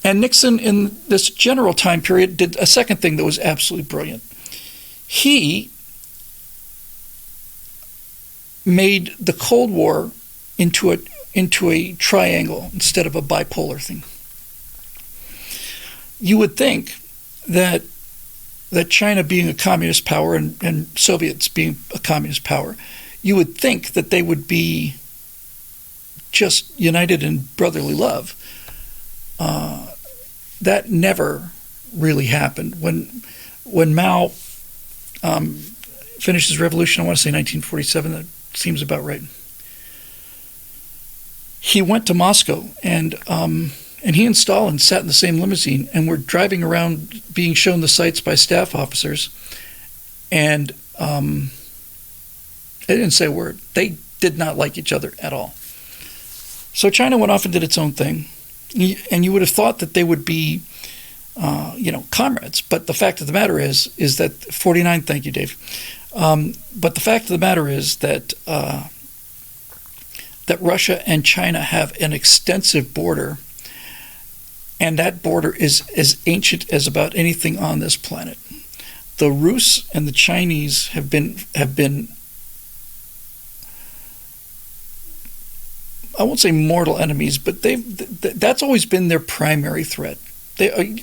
And Nixon, in this general time period, did a second thing that was absolutely brilliant. He made the Cold War into a triangle instead of a bipolar thing. You would think that China being a communist power and Soviets being a communist power, you would think that they would be just united in brotherly love. That never really happened. When Mao finished his revolution, I want to say 1947, that seems about right. He went to Moscow, and he and Stalin sat in the same limousine and were driving around being shown the sights by staff officers, and they didn't say a word. They did not like each other at all. So China went off and did its own thing, and you would have thought that they would be, comrades. But the fact of the matter is that 49. Thank you, Dave. But the fact of the matter is that Russia and China have an extensive border, and that border is as ancient as about anything on this planet. The Rus and the Chinese have been I won't say mortal enemies, but that's always been their primary threat.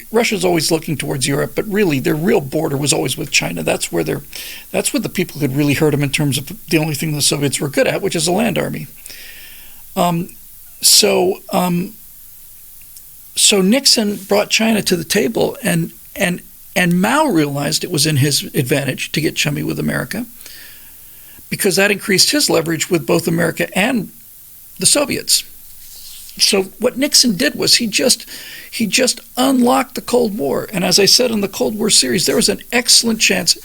Russia's always looking towards Europe, but really their real border was always with China. That's where the people could really hurt them in terms of the only thing the Soviets were good at, which is a land army. So Nixon brought China to the table, and Mao realized it was in his advantage to get chummy with America, because that increased his leverage with both America and the Soviets. So what Nixon did was he just unlocked the Cold War. And as I said in the Cold War series, there was an excellent chance.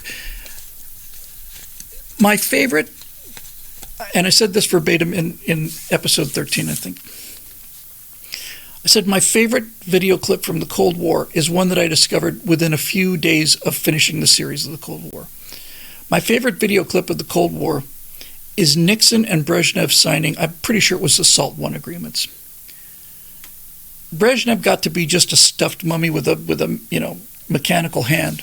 My favorite, and I said this verbatim in episode 13, I think. I said my favorite video clip from the Cold War is one that I discovered within a few days of finishing the series of the Cold War. My favorite video clip of the Cold War is Nixon and Brezhnev signing, I'm pretty sure it was the SALT I agreements. Brezhnev got to be just a stuffed mummy with a mechanical hand.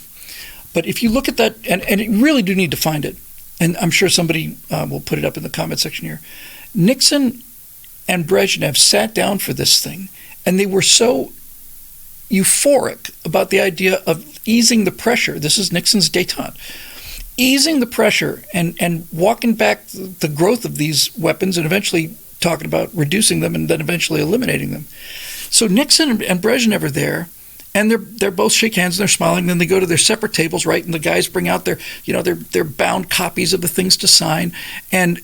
But if you look at that, and you really do need to find it, and I'm sure somebody will put it up in the comment section here. Nixon and Brezhnev sat down for this thing, and they were so euphoric about the idea of easing the pressure. This is Nixon's détente. Easing the pressure and walking back the growth of these weapons, and eventually talking about reducing them and then eventually eliminating them. So Nixon and Brezhnev are there, and they're both shake hands and they're smiling. Then they go to their separate tables, right? And the guys bring out their bound copies of the things to sign, and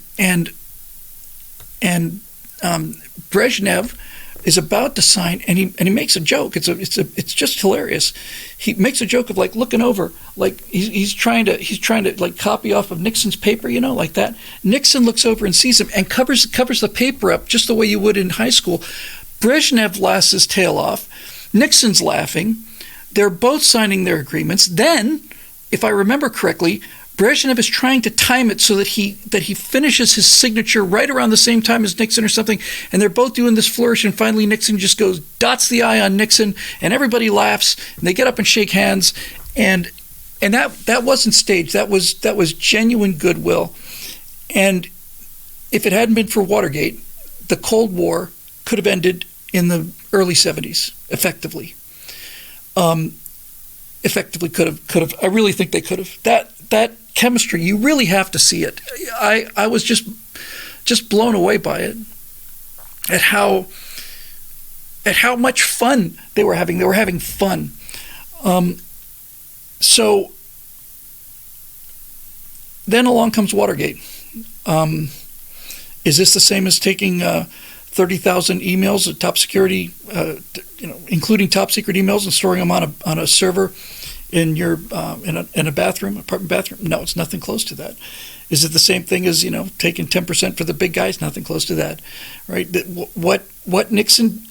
Brezhnev is about to sign, and he makes a joke. It's just hilarious. He makes a joke of like looking over, like he's trying to like copy off of Nixon's paper, like that. Nixon looks over and sees him and covers the paper up just the way you would in high school. Brezhnev laughs his tail off. Nixon's laughing. They're both signing their agreements. Then, if I remember correctly, Brezhnev is trying to time it so that he finishes his signature right around the same time as Nixon or something, and they're both doing this flourish, and finally Nixon just dots the I on Nixon, and everybody laughs, and they get up and shake hands, and that wasn't staged. That was genuine goodwill. And if it hadn't been for Watergate, the Cold War could have ended in the early 70s, effectively. Effectively could have. I really think they could have. That chemistry, you really have to see it. I was just blown away by it, at how much fun they were having. They were having fun. So then along comes Watergate. Is this the same as taking 30,000 emails, top security, including top secret emails, and storing them on a server in your in a bathroom, apartment bathroom? No, it's nothing close to that. Is it the same thing as taking 10% for the big guys? Nothing close to that, right? What Nixon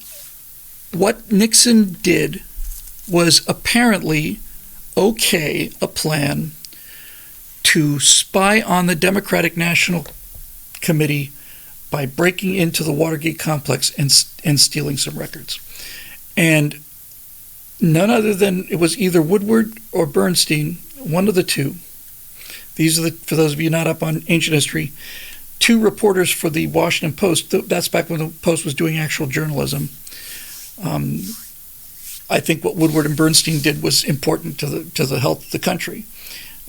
did was apparently okay a plan to spy on the Democratic National Committee by breaking into the Watergate complex and stealing some records. And none other than, it was either Woodward or Bernstein, one of the two. These are, for those of you not up on ancient history, two reporters for the Washington Post. That's back when the Post was doing actual journalism. I think what Woodward and Bernstein did was important to the health of the country.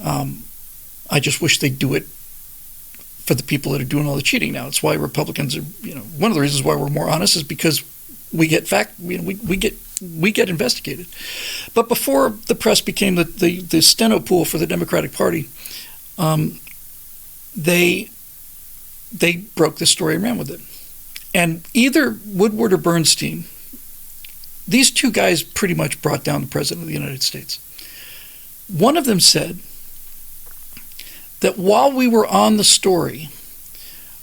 I just wish they'd do it for the people that are doing all the cheating now. It's why Republicans are, one of the reasons why we're more honest is because we get we get investigated. But before the press became the steno pool for the Democratic Party, they broke this story and ran with it. And either Woodward or Bernstein, these two guys pretty much brought down the President of the United States. One of them said that while we were on the story,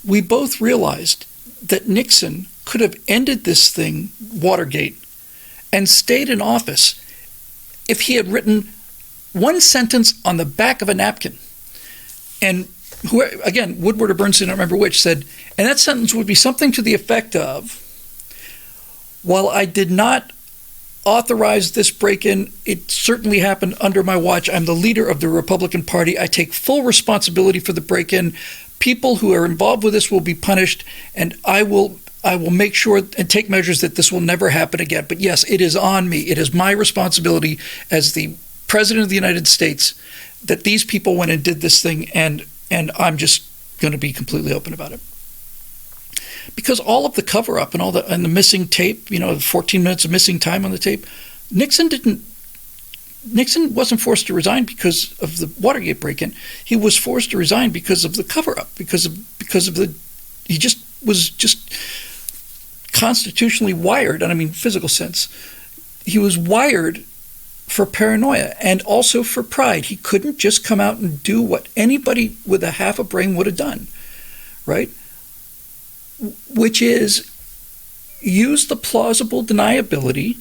we both realized that Nixon could have ended this thing, Watergate, and stayed in office if he had written one sentence on the back of a napkin. And again, Woodward or Bernstein, I don't remember which, said, and that sentence would be something to the effect of, while I did not authorize this break-in, it certainly happened under my watch. I'm the leader of the Republican Party. I take full responsibility for the break-in. People who are involved with this will be punished, and I will make sure and take measures that this will never happen again. But yes, it is on me. It is my responsibility as the President of the United States that these people went and did this thing, and I'm just going to be completely open about it. Because all of the cover-up and the missing tape, 14 minutes of missing time on the tape, Nixon wasn't forced to resign because of the Watergate break-in. He was forced to resign because of the cover-up, he just was constitutionally wired, and I mean physical sense. He was wired for paranoia and also for pride. He couldn't just come out and do what anybody with a half a brain would have done, right? Which is use the plausible deniability,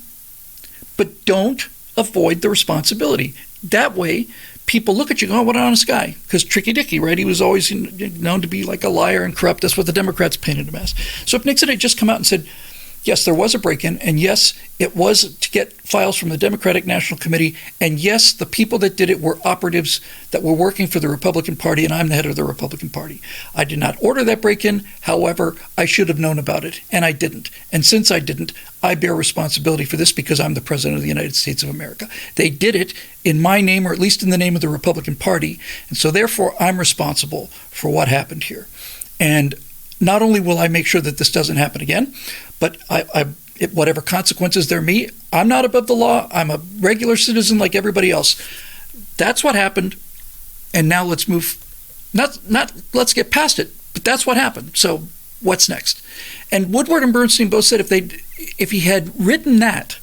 but don't avoid the responsibility. That way, people look at you and go, oh, what an honest guy. Because Tricky Dicky, right? He was always known to be like a liar and corrupt. That's what the Democrats painted him as. So if Nixon had just come out and said, yes, there was a break-in, and yes, it was to get files from the Democratic National Committee, and yes, the people that did it were operatives that were working for the Republican Party, and I'm the head of the Republican Party. I did not order that break-in. However, I should have known about it, and I didn't. And since I didn't, I bear responsibility for this because I'm the President of the United States of America. They did it in my name, or at least in the name of the Republican Party, and so therefore I'm responsible for what happened here. And not only will I make sure that this doesn't happen again, but whatever consequences there may be, I'm not above the law. I'm a regular citizen like everybody else. That's what happened, and now let's move. Not let's get past it, but that's what happened. So what's next? And Woodward and Bernstein both said if he had written that,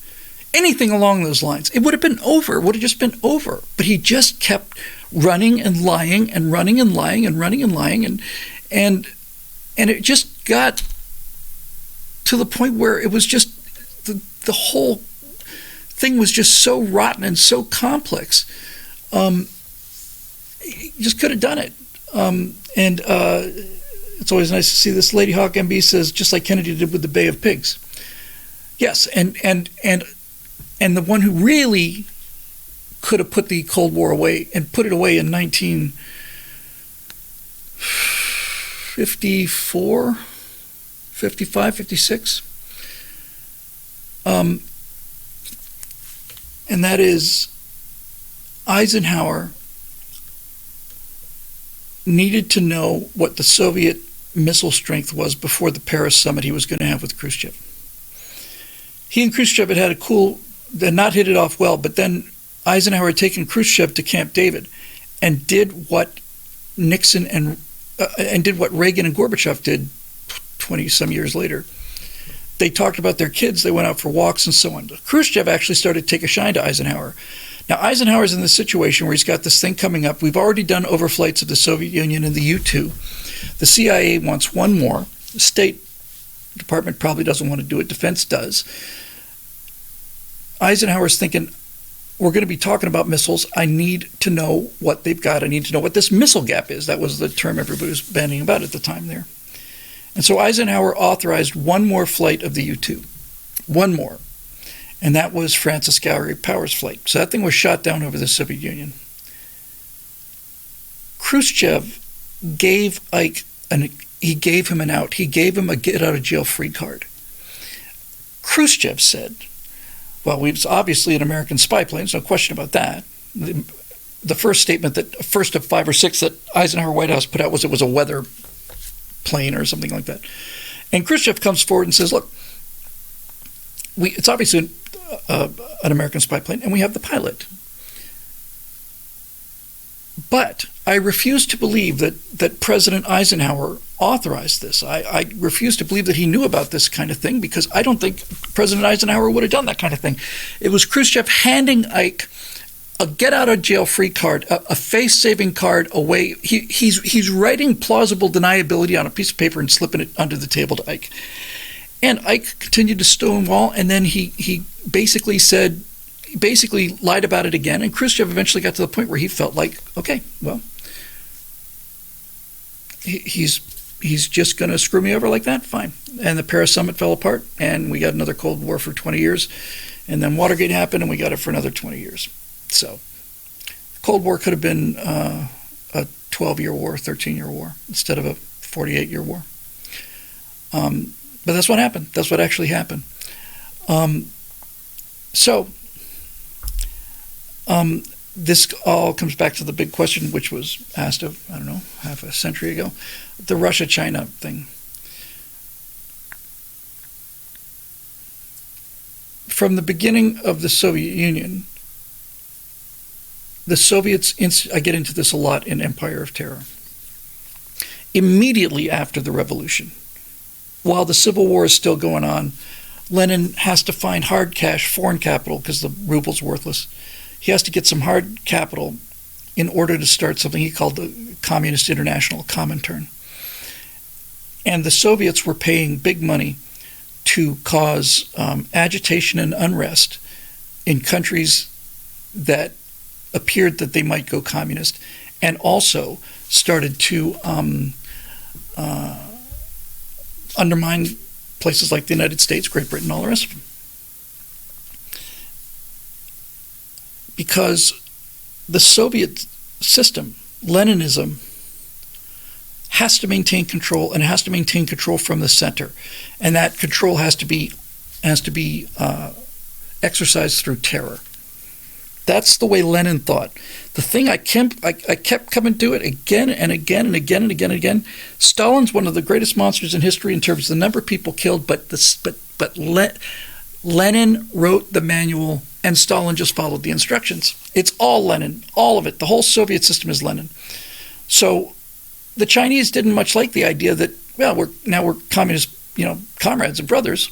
anything along those lines, it would have been over. It would have just been over. But he just kept running and lying and running and lying and running and lying, and it just got to the point where it was just the whole thing was just so rotten and so complex. He just could have done it. It's always nice to see this. Lady Hawk MB says, just like Kennedy did with the Bay of Pigs. Yes, and the one who really could have put the Cold War away and put it away in 1954, 55, 56. And that is Eisenhower needed to know what the Soviet missile strength was before the Paris summit he was going to have with Khrushchev. He and Khrushchev had not hit it off well, but then Eisenhower had taken Khrushchev to Camp David and did what Nixon and did what Reagan and Gorbachev did 20-some years later. They talked about their kids, they went out for walks and so on. Khrushchev actually started to take a shine to Eisenhower. Now, Eisenhower's in this situation where he's got this thing coming up. We've already done overflights of the Soviet Union and the U-2. The CIA wants one more. The State Department probably doesn't want to do it. Defense does. Eisenhower's thinking, we're going to be talking about missiles. I need to know what they've got. I need to know what this missile gap is. That was the term everybody was bandying about at the time there. And so Eisenhower authorized one more flight of the U-2. One more. And that was Francis Gowrie Powers flight. So that thing was shot down over the Soviet Union. Khrushchev gave Ike, he gave him an out. He gave him a get-out-of-jail-free card. Khrushchev said, well, it was obviously an American spy plane, there's no question about that. The first statement, first of 5 or 6 that Eisenhower White House put out was it was a weather plane or something like that. And Khrushchev comes forward and says, look, it's obviously an American spy plane, and we have the pilot. But I refuse to believe that President Eisenhower authorized this. I refuse to believe that he knew about this kind of thing, because I don't think President Eisenhower would have done that kind of thing. It was Khrushchev handing Ike a get-out-of-jail-free card, a face-saving card away. He's writing plausible deniability on a piece of paper and slipping it under the table to Ike. And Ike continued to stonewall, and then he basically lied about it again. And Khrushchev eventually got to the point where he felt like, okay, well, he's just going to screw me over like that? Fine. And the Paris summit fell apart, and we got another Cold War for 20 years. And then Watergate happened, and we got it for another 20 years. So the Cold War could have been a 12-year war, 13-year war, instead of a 48-year war. But that's what happened. That's what actually happened. This all comes back to the big question, which was asked of, I don't know, half a century ago, the Russia-China thing. From the beginning of the Soviet Union, the Soviets, I get into this a lot in Empire of Terror, immediately after the revolution, while the Civil War is still going on, Lenin has to find hard cash, foreign capital, because the ruble's worthless. He has to get some hard capital in order to start something he called the Communist International, Comintern. And the Soviets were paying big money to cause agitation and unrest in countries that appeared that they might go communist, and also started to undermine places like the United States, Great Britain, all the rest of them. Because the Soviet system, Leninism, has to maintain control, and it has to maintain control from the center, and that control has to be exercised through terror. That's the way Lenin thought. The thing I kept coming to it again and again and again and again and again. Stalin's one of the greatest monsters in history in terms of the number of people killed, but Lenin wrote the manual, and Stalin just followed the instructions. It's all Lenin, all of it. The whole Soviet system is Lenin. So the Chinese didn't much like the idea that, well, we're communist, comrades and brothers,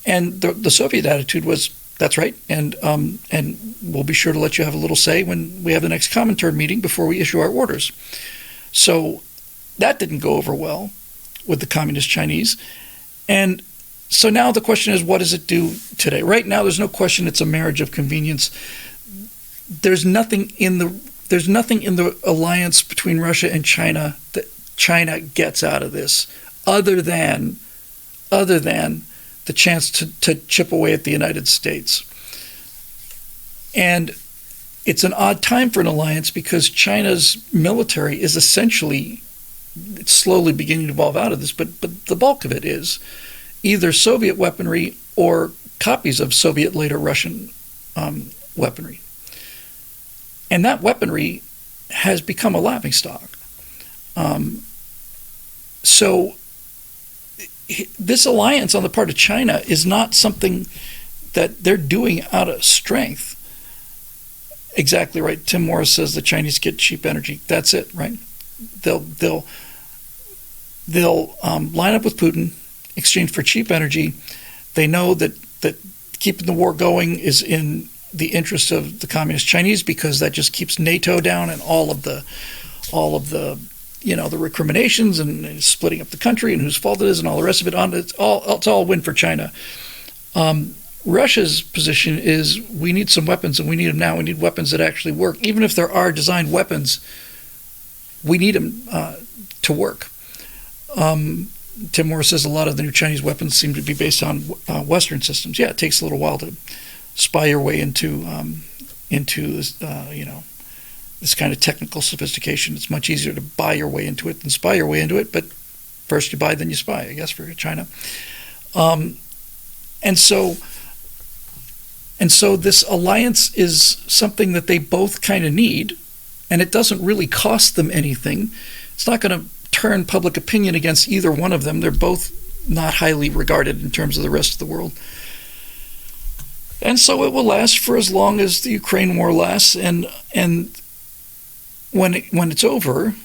And the Soviet attitude was, that's right, and we'll be sure to let you have a little say when we have the next Comintern meeting before we issue our orders. So that didn't go over well with the communist Chinese. And so now the question is, what does it do today? Right now, there's no question it's a marriage of convenience. There's nothing in the alliance between Russia and China that China gets out of this, other than the chance to chip away at the United States. And it's an odd time for an alliance because China's military is essentially slowly beginning to evolve out of this, but the bulk of it is either Soviet weaponry or copies of Soviet, later Russian weaponry. And that weaponry has become a laughingstock. So this alliance on the part of China is not something that they're doing out of strength. Exactly right. Tim Morris says the Chinese get cheap energy. That's it, right? They'll line up with Putin, exchange for cheap energy. They know that keeping the war going is in the interest of the communist Chinese because that just keeps NATO down and all of the the recriminations and splitting up the country and whose fault it is and all the rest of it. It's all a win for China. Russia's position is we need some weapons and we need them now. We need weapons that actually work. Even if there are designed weapons, we need them to work. Tim Morris says a lot of the new Chinese weapons seem to be based on Western systems. Yeah, it takes a little while to spy your way into this kind of technical sophistication. It's much easier to buy your way into it than spy your way into it, but first you buy, then you spy, I guess, for China. And so this alliance is something that they both kind of need, and it doesn't really cost them anything. It's not going to turn public opinion against either one of them. They're both not highly regarded in terms of the rest of the world. And so it will last for as long as the Ukraine war lasts, and when it's over,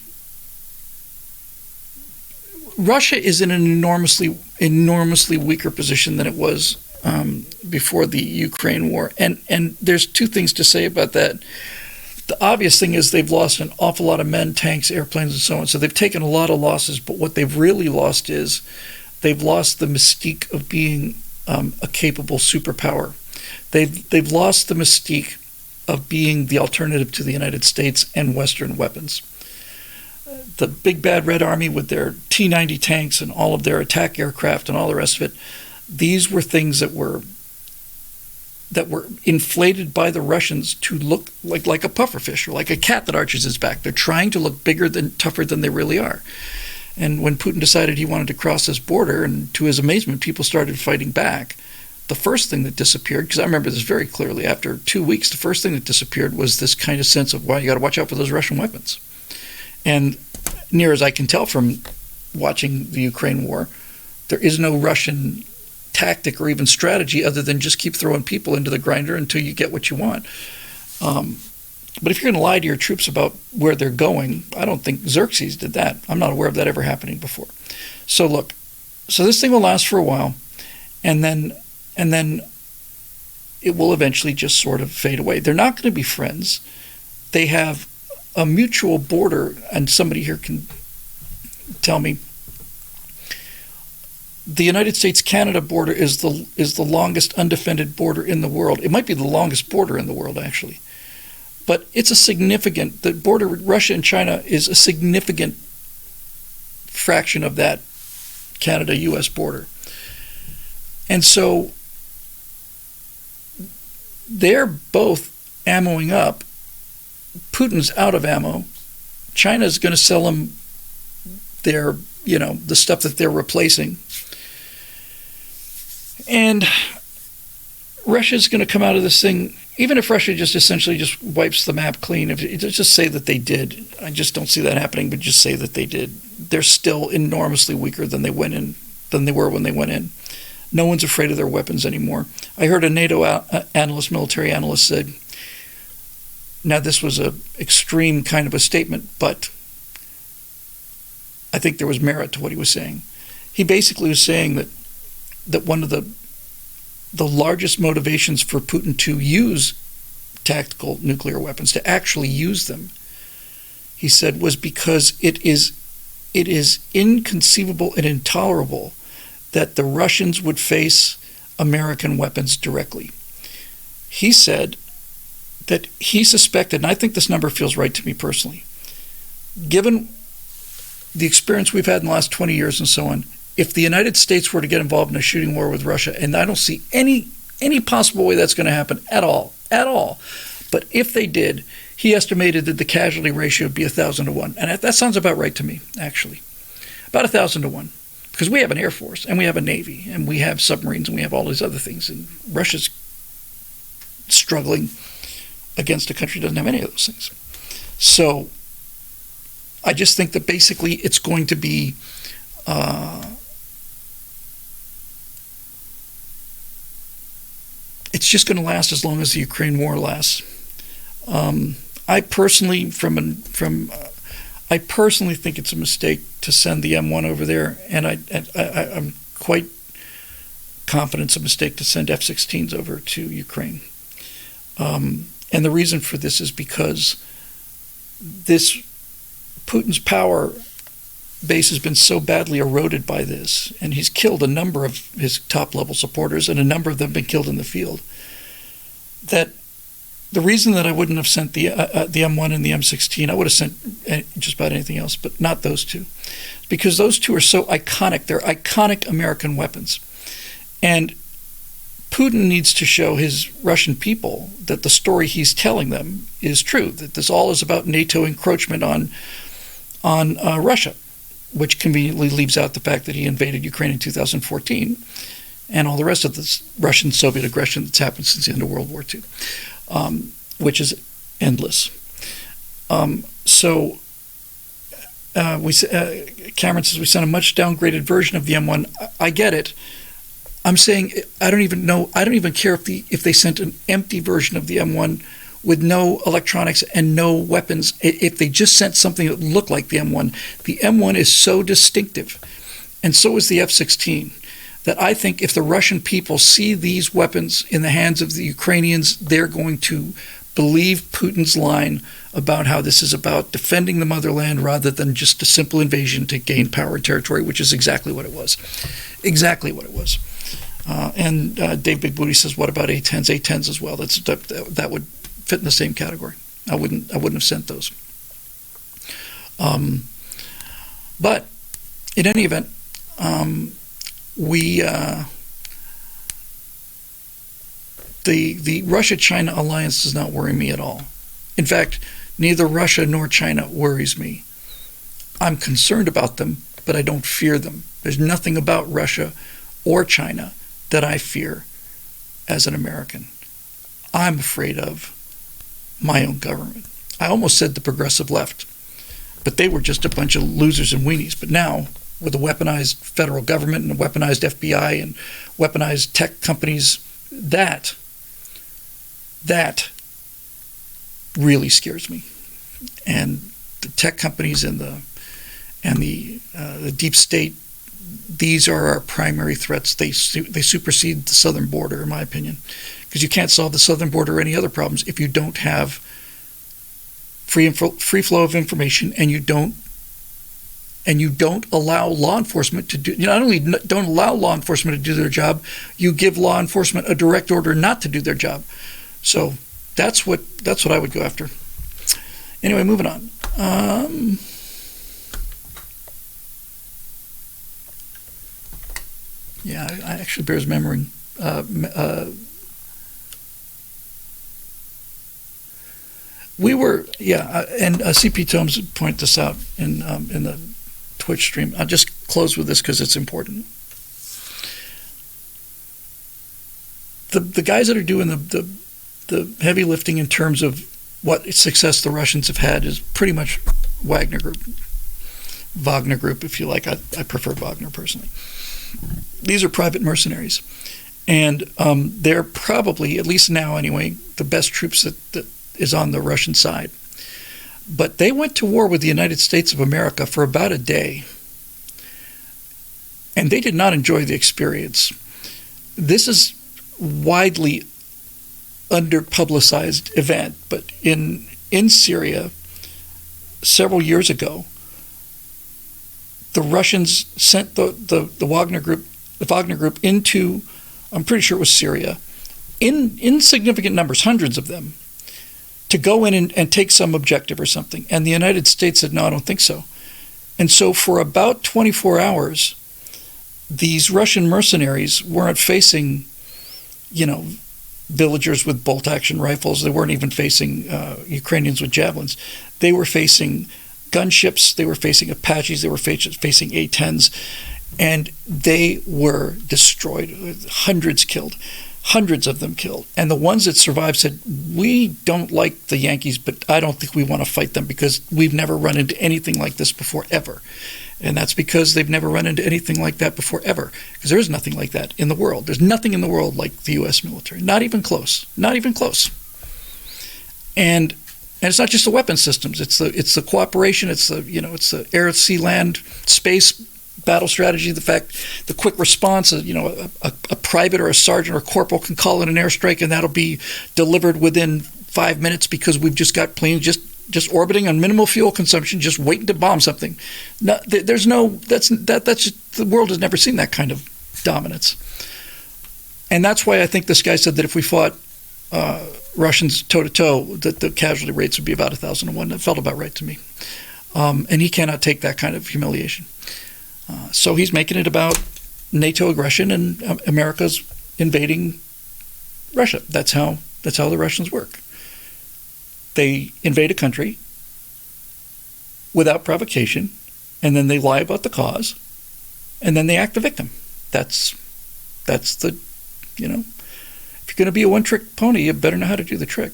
Russia is in an enormously weaker position than it was before the Ukraine war. And there's two things to say about that. The obvious thing is they've lost an awful lot of men, tanks, airplanes, and so on. So they've taken a lot of losses, but what they've really lost is they've lost the mystique of being a capable superpower. They've lost the mystique of being the alternative to the United States and Western weapons. The big bad Red Army with their T-90 tanks and all of their attack aircraft and all the rest of it, these were things that were inflated by the Russians to look like a pufferfish or like a cat that arches its back. They're trying to look bigger than tougher than they really are. And when Putin decided he wanted to cross this border, and to his amazement, people started fighting back, the first thing that disappeared, because I remember this very clearly, after 2 weeks, the first thing that disappeared was this kind of sense of, well, you got to watch out for those Russian weapons. And near as I can tell from watching the Ukraine war, there is no Russian tactic or even strategy other than just keep throwing people into the grinder until you get what you want. But if you're going to lie to your troops about where they're going, I don't think Xerxes did that. I'm not aware of that ever happening before. So look, this thing will last for a while, and then it will eventually just sort of fade away. They're not going to be friends. They have a mutual border, and somebody here can tell me. The United States-Canada border is the longest undefended border in the world. It might be the longest border in the world, actually. But it's the border with Russia and China is a significant fraction of that Canada-U.S. border. And so they're both ammoing up. Putin's out of ammo. China's going to sell him the stuff that they're replacing. And Russia's going to come out of this thing, even if Russia just essentially just wipes the map clean. If you just say that they did, I just don't see that happening, but just say that they did. They're still enormously weaker than they were when they went in. No one's afraid of their weapons anymore. I heard a NATO military analyst said, now this was an extreme kind of a statement, but I think there was merit to what he was saying. He basically was saying that one of the the largest motivations for Putin to use tactical nuclear weapons, to actually use them, he said, was because it is inconceivable and intolerable that the Russians would face American weapons directly. He said that he suspected, and I think this number feels right to me personally, given the experience we've had in the last 20 years and so on, if the United States were to get involved in a shooting war with Russia, and I don't see any possible way that's going to happen at all, but if they did, he estimated that the casualty ratio would be 1,000 to 1. And that sounds about right to me, actually. About 1,000 to 1. Because we have an Air Force, and we have a Navy, and we have submarines, and we have all these other things. And Russia's struggling against a country that doesn't have any of those things. So I just think that basically it's going to be it's just going to last as long as the Ukraine war lasts. I personally think it's a mistake to send the M1 over there, and I'm quite confident it's a mistake to send F-16s over to Ukraine. And the reason for this is because Putin's power base has been so badly eroded by this, and he's killed a number of his top-level supporters, and a number of them have been killed in the field, that the reason that I wouldn't have sent the M1 and the M16, I would have sent just about anything else, but not those two, because those two are so iconic. They're iconic American weapons. And Putin needs to show his Russian people that the story he's telling them is true, that this all is about NATO encroachment on Russia, which conveniently leaves out the fact that he invaded Ukraine in 2014 and all the rest of this Russian-Soviet aggression that's happened since the end of World War II. Which is endless. Cameron says we sent a much downgraded version of the M1. I get it. I'm saying I don't even care if they sent an empty version of the M1 with no electronics and no weapons. If they just sent something that looked like the M1. The M1 is so distinctive, and so is the F-16, that I think if the Russian people see these weapons in the hands of the Ukrainians, they're going to believe Putin's line about how this is about defending the motherland rather than just a simple invasion to gain power and territory, which is exactly what it was. Exactly what it was. And Dave Big Booty says, what about A-10s? A-10s as well. That would fit in the same category. I wouldn't have sent those. But in any event, the Russia-China alliance does not worry me at all. In fact, neither Russia nor China worries me. I'm concerned about them, but I don't fear them. There's nothing about Russia or China that I fear as an American. I'm afraid of my own government. I almost said the progressive left, but they were just a bunch of losers and weenies. But now, with a weaponized federal government and a weaponized FBI and weaponized tech companies, that really scares me. And the tech companies and the deep state, these are our primary threats. They supersede the southern border, in my opinion, because you can't solve the southern border or any other problems if you don't have free flow of information, and you don't allow law enforcement to do. You not only don't allow law enforcement to do their job, you give law enforcement a direct order not to do their job. So that's what I would go after. Anyway, moving on. Yeah, I actually bears remembering. And CP Tomes pointed this out in the Twitch stream. I'll just close with this because it's important. The guys that are doing the heavy lifting in terms of what success the Russians have had is pretty much Wagner Group, if you like. I prefer Wagner personally. These are private mercenaries, and they're probably, at least now anyway, the best troops that is on the Russian side. But they went to war with the United States of America for about a day, and they did not enjoy the experience. This is widely under-publicized event, but in Syria several years ago, the Russians sent the Wagner group into, I'm pretty sure it was Syria, in significant numbers, hundreds of them, to go in and take some objective or something. And the United States said, no, I don't think so. And so for about 24 hours, these Russian mercenaries weren't facing, villagers with bolt-action rifles. They weren't even facing Ukrainians with javelins. They were facing gunships. They were facing Apaches. They were facing A-10s. And they were destroyed. Hundreds killed. Hundreds of them killed. And the ones that survived said, we don't like the Yankees, but I don't think we want to fight them because we've never run into anything like this before, ever. And that's because they've never run into anything like that before, ever. Because there is nothing like that in the world. There's nothing in the world like the U.S. military. Not even close. Not even close. And it's not just the weapon systems. It's the cooperation. It's the air, sea, land, space battle strategy. The quick response. A private or a sergeant or a corporal can call in an airstrike, and that'll be delivered within 5 minutes because we've just got planes just orbiting on minimal fuel consumption, just waiting to bomb something. No, that's just, the world has never seen that kind of dominance. And that's why I think this guy said that if we fought Russians toe-to-toe, that the casualty rates would be about 1,000 to 1. That felt about right to me. And he cannot take that kind of humiliation. So he's making it about NATO aggression and America's invading Russia. That's how the Russians work. They invade a country without provocation, and then they lie about the cause, and then they act the victim. That's the, if you're going to be a one-trick pony, you better know how to do the trick.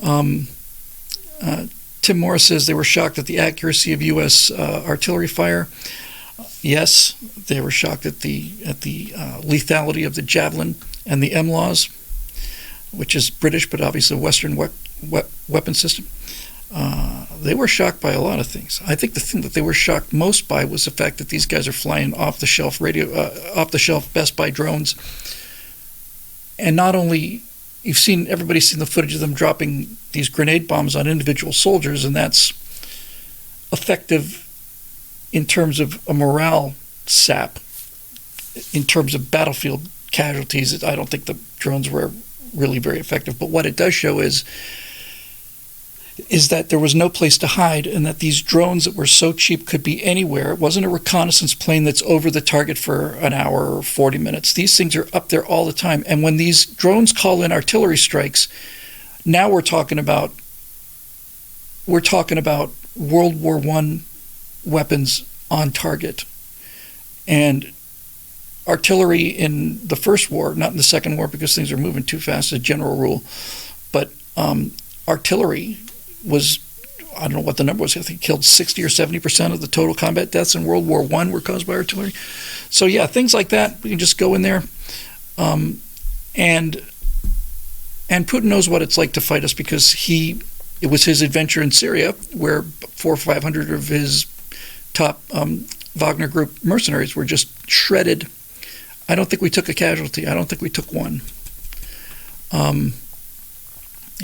Tim Morris says they were shocked at the accuracy of U.S. artillery fire. Yes, they were shocked at the lethality of the Javelin and the MLAWs, which is British, but obviously a Western weapon system. They were shocked by a lot of things. I think the thing that they were shocked most by was the fact that these guys are flying off-the-shelf Best Buy drones. And not only, everybody's seen the footage of them dropping these grenade bombs on individual soldiers, and that's effective in terms of a morale sap. In terms of battlefield casualties, I don't think the drones were really very effective. But what it does show is that there was no place to hide, and that these drones that were so cheap could be anywhere. It wasn't a reconnaissance plane that's over the target for an hour or 40 minutes. These things are up there all the time. And when these drones call in artillery strikes, now we're talking about World War I weapons on target. And artillery in the First War, not in the Second War because things are moving too fast, as a general rule, but artillery was, I don't know what the number was, I think killed 60 or 70% of the total combat deaths in World War I were caused by artillery. So yeah, things like that, we can just go in there. And Putin knows what it's like to fight us because it was his adventure in Syria where 400 or 500 of his top Wagner Group mercenaries were just shredded. I don't think we took a casualty. I don't think we took one.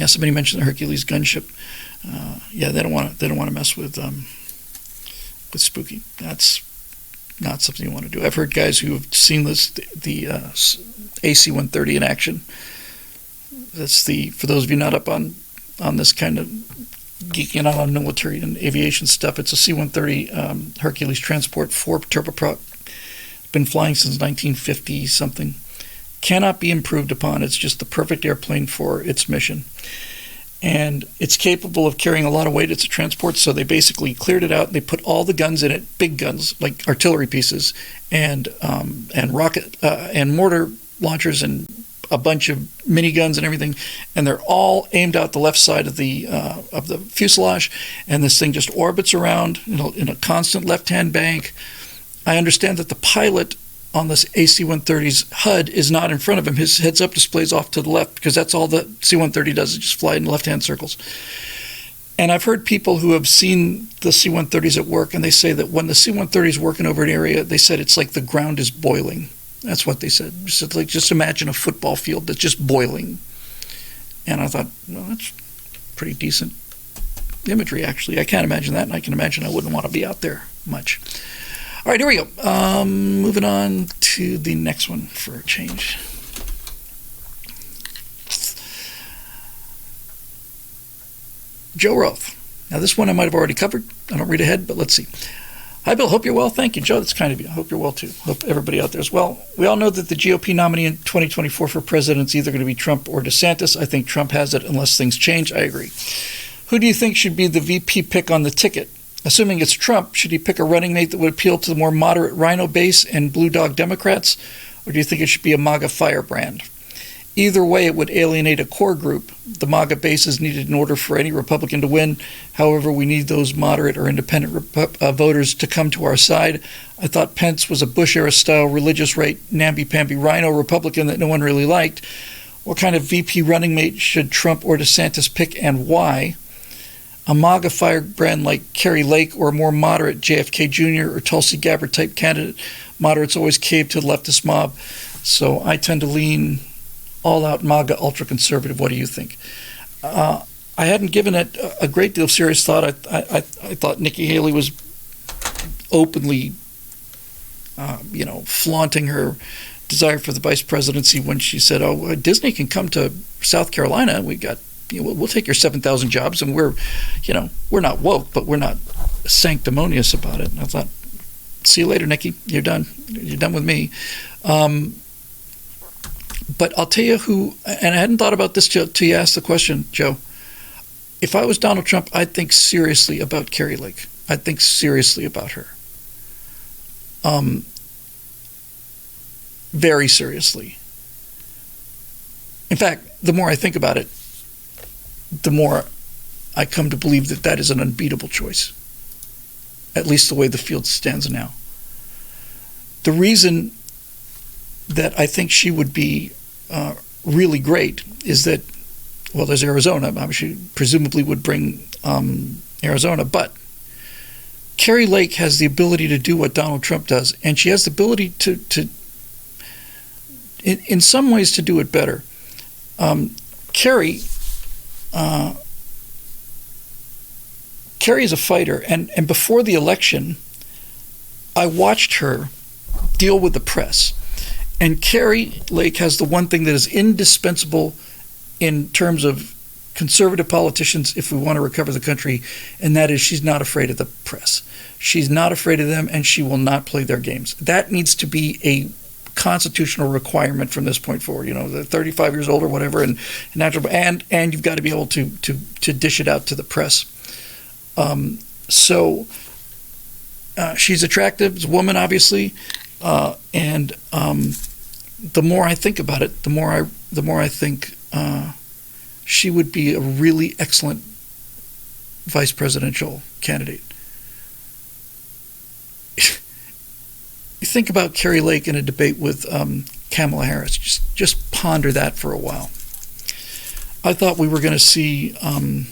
Somebody mentioned the Hercules gunship. They don't want to mess with Spooky. That's not something you want to do. I've heard guys who have seen the AC-130 in action. That's for those of you not up on this kind of geeking out on military and aviation stuff. It's a C-130 Hercules transport, 4 turboprop. Been flying since 1950 something. Cannot be improved upon. It's just the perfect airplane for its mission. And it's capable of carrying a lot of weight. It's a transport, so they basically cleared it out. They put all the guns in it, big guns like artillery pieces, and rocket and mortar launchers, and a bunch of miniguns and everything. And they're all aimed out the left side of the fuselage. And this thing just orbits around in a constant left-hand bank. I understand that the pilot on this AC-130's HUD is not in front of him. His heads-up display is off to the left because that's all the C-130 does, is just fly in left-hand circles. And I've heard people who have seen the C-130s at work, and they say that when the C-130 is working over an area, they said it's like the ground is boiling. That's what they said. Just imagine a football field that's just boiling. And I thought, well, that's pretty decent imagery, actually. I can't imagine that, and I can imagine I wouldn't want to be out there much. All right, here we go. Moving on to the next one for a change. Joe Roth. Now, this one I might have already covered. I don't read ahead, but let's see. Hi, Bill. Hope you're well. Thank you, Joe. That's kind of you. I hope you're well, too. Hope everybody out there is well. We all know that the GOP nominee in 2024 for president is either going to be Trump or DeSantis. I think Trump has it unless things change. I agree. Who do you think should be the VP pick on the ticket? Assuming it's Trump, should he pick a running mate that would appeal to the more moderate Rhino base and Blue Dog Democrats? Or do you think it should be a MAGA firebrand? Either way, it would alienate a core group. The MAGA base is needed in order for any Republican to win. However, we need those moderate or independent voters to come to our side. I thought Pence was a Bush-era style, religious right, namby-pamby Rhino Republican that no one really liked. What kind of VP running mate should Trump or DeSantis pick, and why? A MAGA firebrand like Kerry Lake, or a more moderate JFK Jr. or Tulsi Gabbard type candidate. Moderates always cave to the leftist mob, so I tend to lean all-out MAGA ultra-conservative. What do you think? I hadn't given it a great deal of serious thought. I thought Nikki Haley was openly, flaunting her desire for the vice presidency when she said, "Oh, Disney can come to South Carolina. We got, we'll take your 7,000 jobs, and we're not woke, but we're not sanctimonious about it." And I thought, "See you later, Nikki. You're done. You're done with me." But I'll tell you who, and I hadn't thought about this till you asked the question, Joe. If I was Donald Trump, I'd think seriously about Kerry Lake. I'd think seriously about her. Very seriously. In fact, the more I think about it, the more I come to believe that that is an unbeatable choice. At least the way the field stands now. The reason that I think she would be really great is that, well, there's Arizona. She presumably would bring Arizona, but Kerry Lake has the ability to do what Donald Trump does, and she has the ability to in some ways, to do it better. Kerry is a fighter, and before the election, I watched her deal with the press. And Kerry Lake has the one thing that is indispensable in terms of conservative politicians if we want to recover the country, and that is she's not afraid of the press. She's not afraid of them, and she will not play their games. That needs to be a constitutional requirement from this point forward. They're 35 years old or whatever, and you've got to be able to dish it out to the press. So she's attractive as a woman, obviously. And the more I think about it, the more I think she would be a really excellent vice presidential candidate. You think about Kerry Lake in a debate with Kamala Harris. Just ponder that for a while. I thought we were going to see. Oh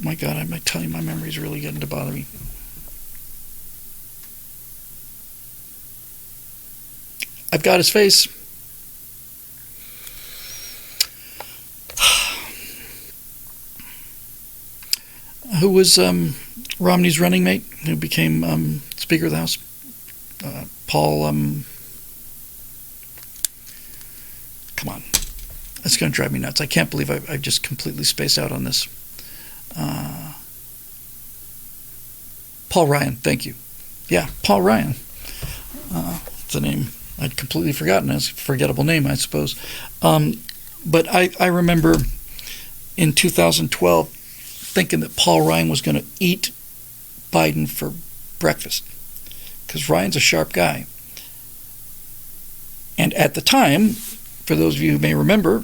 my God, I might tell you my memory's really getting to bother me. I've got his face. Who was Romney's running mate, who became Speaker of the House? Paul, come on. That's going to drive me nuts. I can't believe I just completely spaced out on this. Paul Ryan, thank you. Yeah, Paul Ryan. It's a name I'd completely forgotten. It's a forgettable name, I suppose. But I remember in 2012 thinking that Paul Ryan was going to eat Biden for breakfast, because Ryan's a sharp guy. And at the time, for those of you who may remember,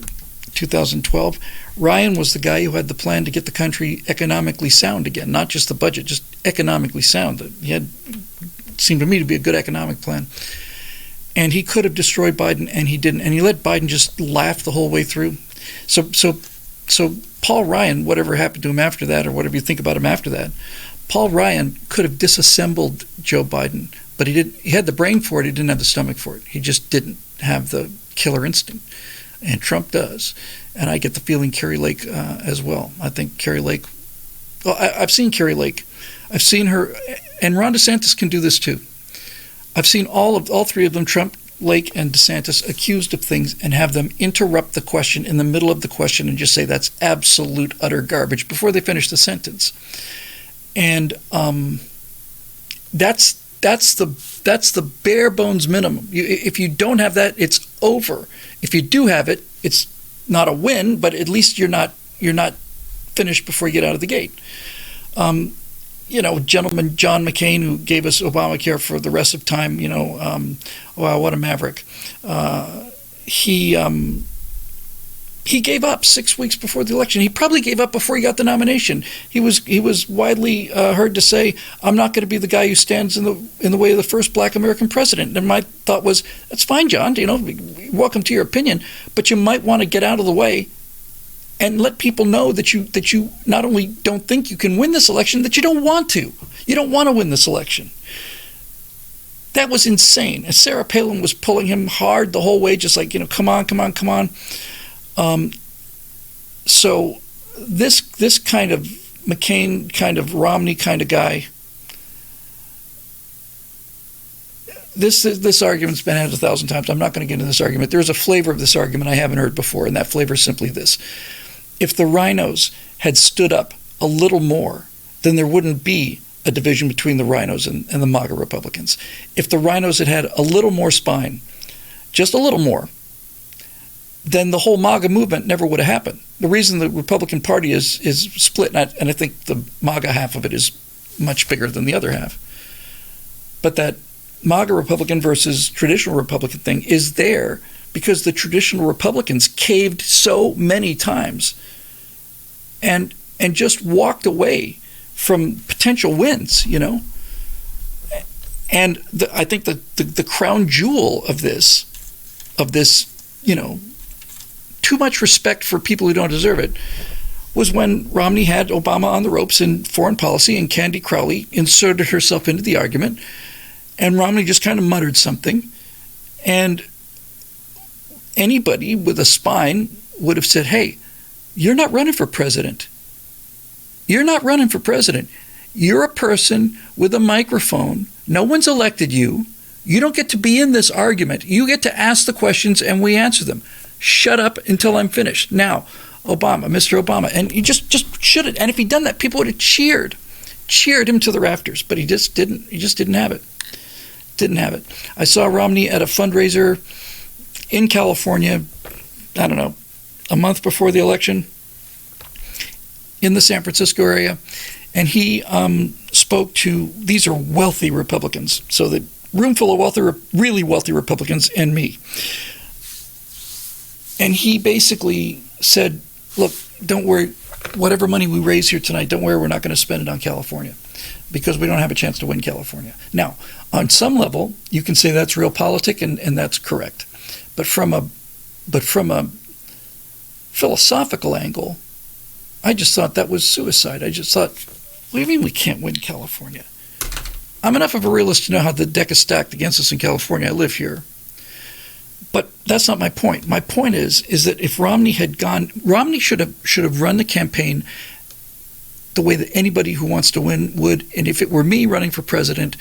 2012, Ryan was the guy who had the plan to get the country economically sound again, not just the budget, just economically sound. He had, seemed to me to be a good economic plan. And he could have destroyed Biden, and he didn't. And he let Biden just laugh the whole way through. So Paul Ryan, whatever happened to him after that, or whatever you think about him after that, Paul Ryan could have disassembled Joe Biden, but he didn't. He had the brain for it. He didn't have the stomach for it. He just didn't have the killer instinct, and Trump does. And I get the feeling Carrie Lake as well. I think Carrie Lake. Well, I've seen Carrie Lake. I've seen her, and Ron DeSantis can do this too. I've seen all three of them, Trump, Lake, and DeSantis, accused of things and have them interrupt the question in the middle of the question and just say that's absolute utter garbage before they finish the sentence. And that's the bare bones minimum. If you don't have that, it's over. If you do have it, it's not a win, but at least you're not finished before you get out of the gate. Gentleman John McCain, who gave us Obamacare for the rest of time, wow, what a maverick. He gave up 6 weeks before the election. He probably gave up before he got the nomination. He was widely heard to say, "I'm not going to be the guy who stands in the way of the first Black American president." And my thought was, "That's fine, John. Welcome to your opinion, but you might want to get out of the way and let people know that you not only don't think you can win this election, that you don't want to. You don't want to win this election." That was insane. And Sarah Palin was pulling him hard the whole way, just like, come on. So this kind of McCain, kind of Romney kind of guy, this argument's been had 1,000 times. I'm not going to get into this argument. There's a flavor of this argument I haven't heard before, and that flavor is simply this. If the rhinos had stood up a little more, then there wouldn't be a division between the rhinos and the MAGA Republicans. If the rhinos had a little more spine, just a little more, then the whole MAGA movement never would have happened. The reason the Republican Party is split, and I think the MAGA half of it is much bigger than the other half, but that MAGA Republican versus traditional Republican thing is there because the traditional Republicans caved so many times and just walked away from potential wins, And I think the crown jewel of this, too much respect for people who don't deserve it, was when Romney had Obama on the ropes in foreign policy and Candy Crowley inserted herself into the argument, and Romney just kind of muttered something, and anybody with a spine would have said, "Hey, you're not running for president. You're not running for president. You're a person with a microphone. No one's elected you. You don't get to be in this argument. You get to ask the questions and we answer them. Shut up until I'm finished." Now, Obama, Mr. Obama, and he just should have. And if he'd done that, people would have cheered him to the rafters. But he just didn't. He just didn't have it. Didn't have it. I saw Romney at a fundraiser in California, I don't know, a month before the election, in the San Francisco area, and he spoke to, these are wealthy Republicans, so the room full of really wealthy Republicans and me. And he basically said, "Look, don't worry, whatever money we raise here tonight, don't worry, we're not going to spend it on California because we don't have a chance to win California." Now, on some level, you can say that's realpolitik and that's correct. But from a philosophical angle, I just thought that was suicide. I just thought, what do you mean we can't win California? I'm enough of a realist to know how the deck is stacked against us in California. I live here. But that's not my point. My point is that if Romney had gone, Romney should have run the campaign the way that anybody who wants to win would. And if it were me running for president,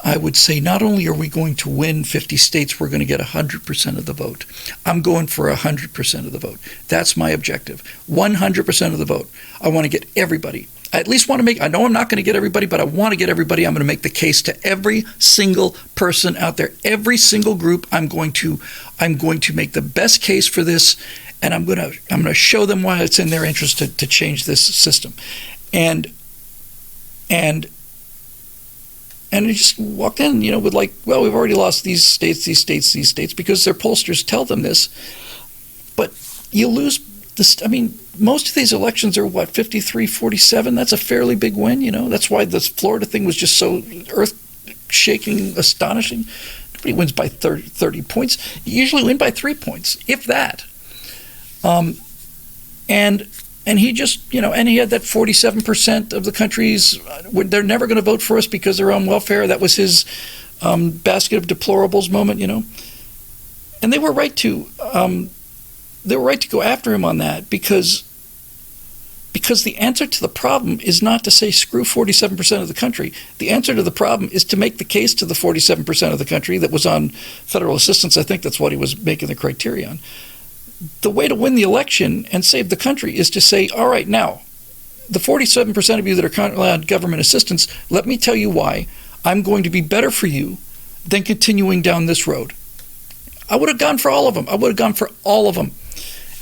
I would say not only are we going to win 50 states, we're going to get 100% of the vote. I'm going for 100% of the vote. That's my objective. 100% of the vote. I want to get everybody. I at least want to make, I know I'm not going to get everybody, but I want to get everybody. I'm going to make the case to every single person out there, every single group. I'm going to make the best case for this, and I'm going to show them why it's in their interest to change this system. And he just walked in, with like, well, we've already lost these states, because their pollsters tell them this. But you lose this. I mean, most of these elections are, 53-47? That's a fairly big win, That's why this Florida thing was just so earth-shaking, astonishing. Nobody wins by 30 points. You usually win by 3 points, if that. And And he just, and he had that 47% of the countries, they're never going to vote for us because they're on welfare. That was his basket of deplorables moment, And they were right to go after him on that because the answer to the problem is not to say screw 47% of the country. The answer to the problem is to make the case to the 47% of the country that was on federal assistance. I think that's what he was making the criteria on. The way to win the election and save the country is to say, all right, now, the 47% of you that are currently on government assistance, let me tell you why I'm going to be better for you than continuing down this road. I would have gone for all of them. I would have gone for all of them.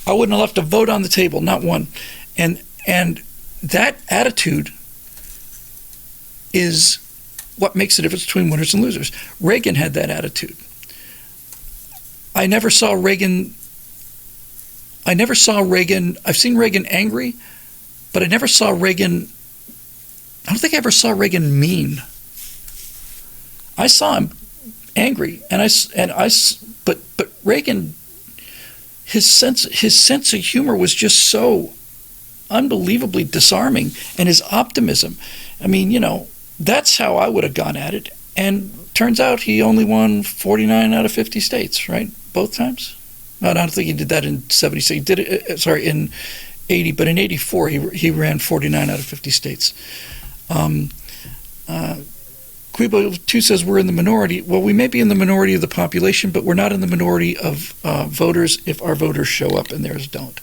I wouldn't have left a vote on the table, not one. And that attitude is what makes the difference between winners and losers. Reagan had that attitude. I never saw Reagan. I've seen Reagan angry, but I never saw Reagan. I don't think I ever saw Reagan mean. I saw him angry, but Reagan, his sense of humor was just so unbelievably disarming, and his optimism. I mean, that's how I would have gone at it. And turns out he only won 49 out of 50 states, right? Both times. No, I don't think he did that in 76. He did it, in 80, but in 84 he ran 49 out of 50 states. Quibo 2 says we're in the minority. Well, we may be in the minority of the population, but we're not in the minority of voters if our voters show up and theirs don't.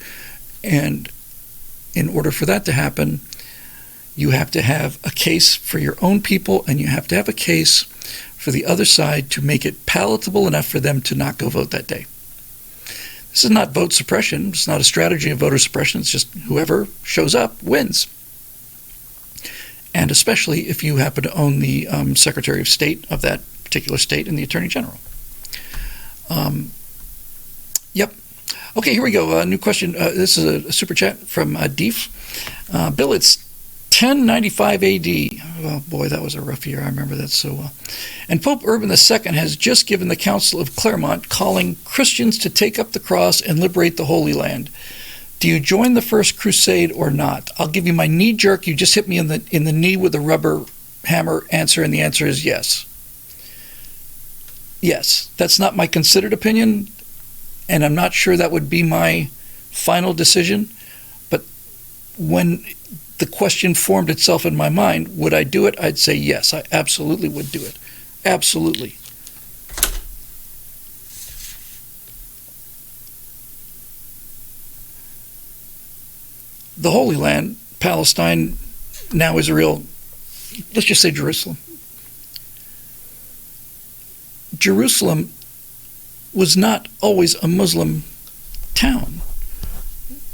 And in order for that to happen, you have to have a case for your own people, and you have to have a case for the other side to make it palatable enough for them to not go vote that day. This is not vote suppression. It's not a strategy of voter suppression. It's just whoever shows up wins. And especially if you happen to own the Secretary of State of that particular state and the Attorney General. Yep. Okay, here we go. New question. This is a super chat from Deef. Bill, it's 1095 AD. Oh boy, that was a rough year. I remember that so well. And Pope Urban II has just given the Council of Claremont calling Christians to take up the cross and liberate the Holy Land. Do you join the First Crusade or not? I'll give you my knee jerk. You just hit me in the knee with a rubber hammer answer, and the answer is yes. Yes. That's not my considered opinion, and I'm not sure that would be my final decision. But when the question formed itself in my mind, would I do it? I'd say yes, I absolutely would do it. Absolutely. The Holy Land, Palestine, now Israel, let's just say Jerusalem. Jerusalem was not always a Muslim town.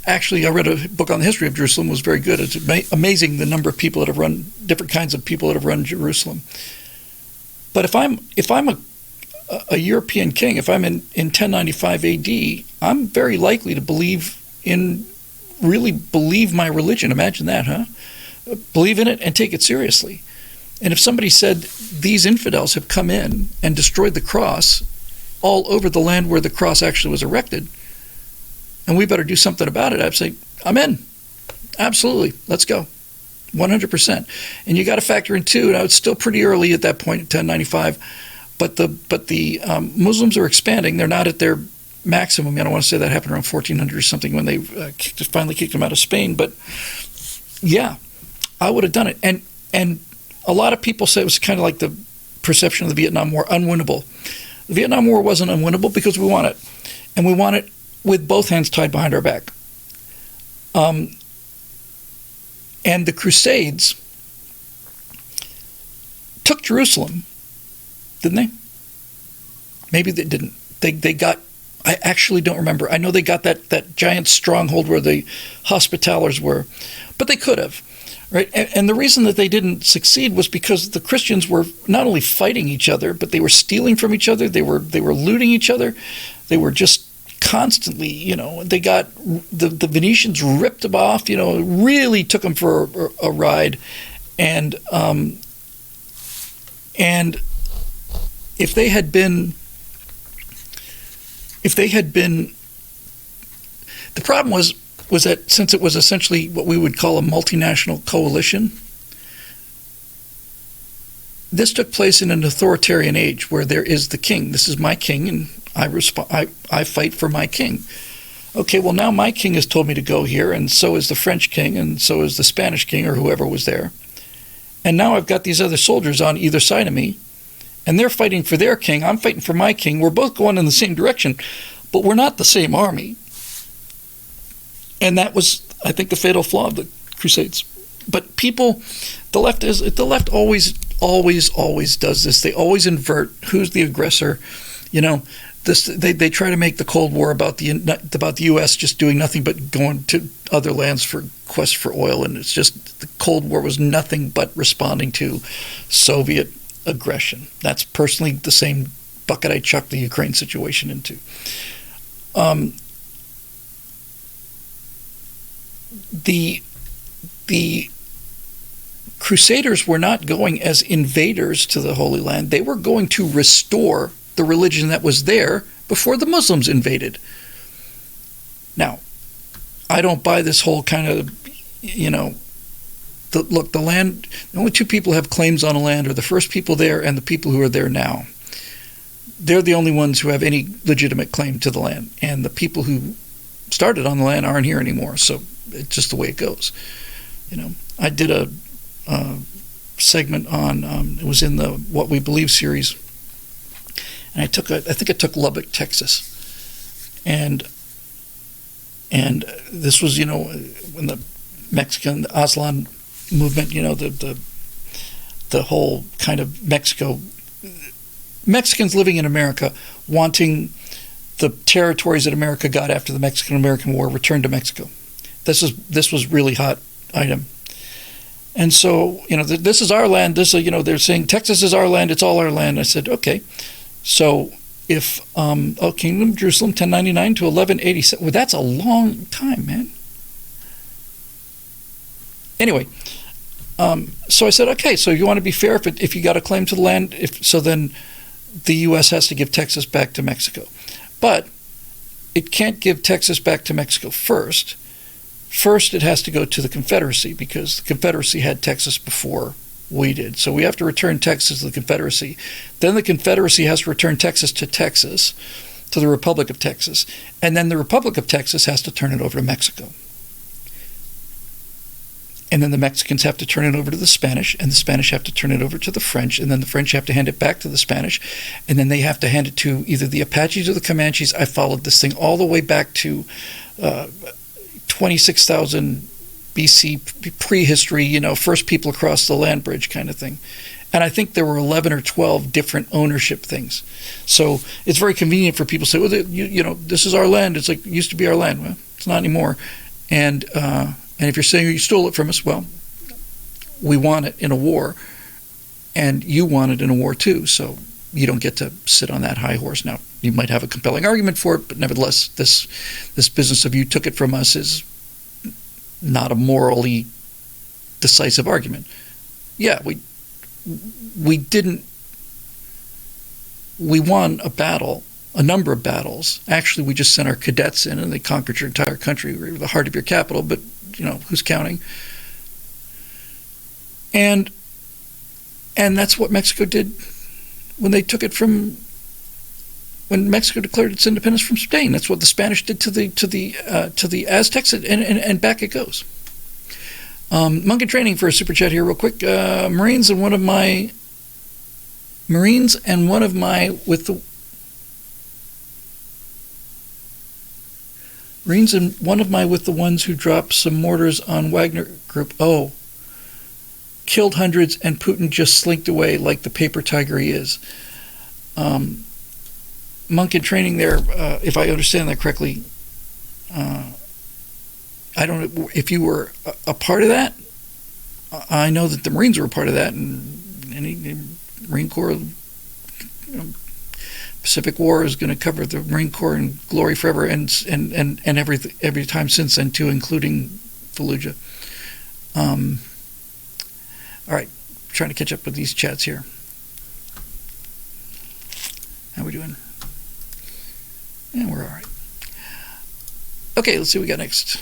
Actually, I read a book on the history of Jerusalem. It was very good. It's amazing the number of people that have run, different kinds of people that have run Jerusalem. But if I'm a European king, if I'm in 1095 AD, I'm very likely to really believe my religion. Imagine that, huh? Believe in it and take it seriously. And if somebody said these infidels have come in and destroyed the cross all over the land where the cross actually was erected, and we better do something about it, I'd say, I'm in. Absolutely. Let's go. 100%. And you got to factor in too, now it's still pretty early at that point, 1095, but the Muslims are expanding. They're not at their maximum. I don't want to say that happened around 1400 or something when they finally kicked them out of Spain, but yeah, I would have done it. And a lot of people say it was kind of like the perception of the Vietnam War, unwinnable. The Vietnam War wasn't unwinnable because we won it, and we won it with both hands tied behind our back. And the Crusades took Jerusalem, didn't they? Maybe they didn't. They got, I actually don't remember. I know they got that giant stronghold where the Hospitallers were, but they could have, right? And the reason that they didn't succeed was because the Christians were not only fighting each other, but they were stealing from each other. They were looting each other. They were just constantly, they got the Venetians ripped them off, really took them for a ride, and if they had been, the problem was was that since it was essentially what we would call a multinational coalition, this took place in an authoritarian age where there is the king. This is my king, and I fight for my king. Okay, well, now my king has told me to go here, and so is the French king, and so is the Spanish king, or whoever was there. And now I've got these other soldiers on either side of me, and they're fighting for their king. I'm fighting for my king. We're both going in the same direction, but we're not the same army. And that was, I think, the fatal flaw of the Crusades. But people, the left always does this. They always invert who's the aggressor. You know, they try to make the Cold War about the U.S. just doing nothing but going to other lands for quest for oil, and it's just the Cold War was nothing but responding to Soviet aggression. That's personally the same bucket I chucked the Ukraine situation into. The Crusaders were not going as invaders to the Holy Land. They were going to restore the religion that was there before the Muslims invaded. Now, I don't buy this whole kind of, the land, the only two people who have claims on a land are the first people there and the people who are there now. They're the only ones who have any legitimate claim to the land. And the people who started on the land aren't here anymore, so it's just the way it goes. I did a segment on, it was in the What We Believe series, and I think I took Lubbock, Texas, and this was, when the Mexican Aztlan movement, the whole kind of Mexicans living in America wanting the territories that America got after the Mexican-American War returned to Mexico. This was really hot item. And so, this is our land. They're saying Texas is our land. It's all our land. I said, okay. So if, Kingdom of Jerusalem, 1099 to 1187. Well, that's a long time, man. Anyway, so I said, okay, so you want to be fair if you got a claim to the land, then the U.S. has to give Texas back to Mexico. But it can't give Texas back to Mexico first. First, it has to go to the Confederacy because the Confederacy had Texas before we did. So we have to return Texas to the Confederacy. Then the Confederacy has to return Texas, to the Republic of Texas. And then the Republic of Texas has to turn it over to Mexico. And then the Mexicans have to turn it over to the Spanish, and the Spanish have to turn it over to the French, and then the French have to hand it back to the Spanish, and then they have to hand it to either the Apaches or the Comanches. I followed this thing all the way back to 26,000 BC prehistory, first people across the land bridge kind of thing. And I think there were 11 or 12 different ownership things. So it's very convenient for people to say, well, this is our land. It's like, it used to be our land. Well, it's not anymore. And if you're saying you stole it from us, well, we want it in a war, and you want it in a war too, so you don't get to sit on that high horse. Now, you might have a compelling argument for it, but nevertheless, this business of you took it from us is not a morally decisive argument. Yeah, we won a battle, a number of battles. Actually, we just sent our cadets in, and they conquered your entire country. We were the heart of your capital, but who's counting? And that's what Mexico did when they took it when Mexico declared its independence from Spain. That's what the Spanish did to the Aztecs, and back it goes. Monk in Training for a super chat here, real quick. Marines and one of my with the ones who dropped some mortars on Wagner Group. Oh, killed hundreds, and Putin just slinked away like the paper tiger he is. Monk in Training there, if I understand that correctly, I don't know if you were a part of that. I know that the Marines were a part of that, and any Marine Corps, Pacific War is going to cover the Marine Corps in glory forever, and every time since then too, including Fallujah. All right, trying to catch up with these chats here. How we doing? Yeah, we're all right. Okay, let's see what we got next.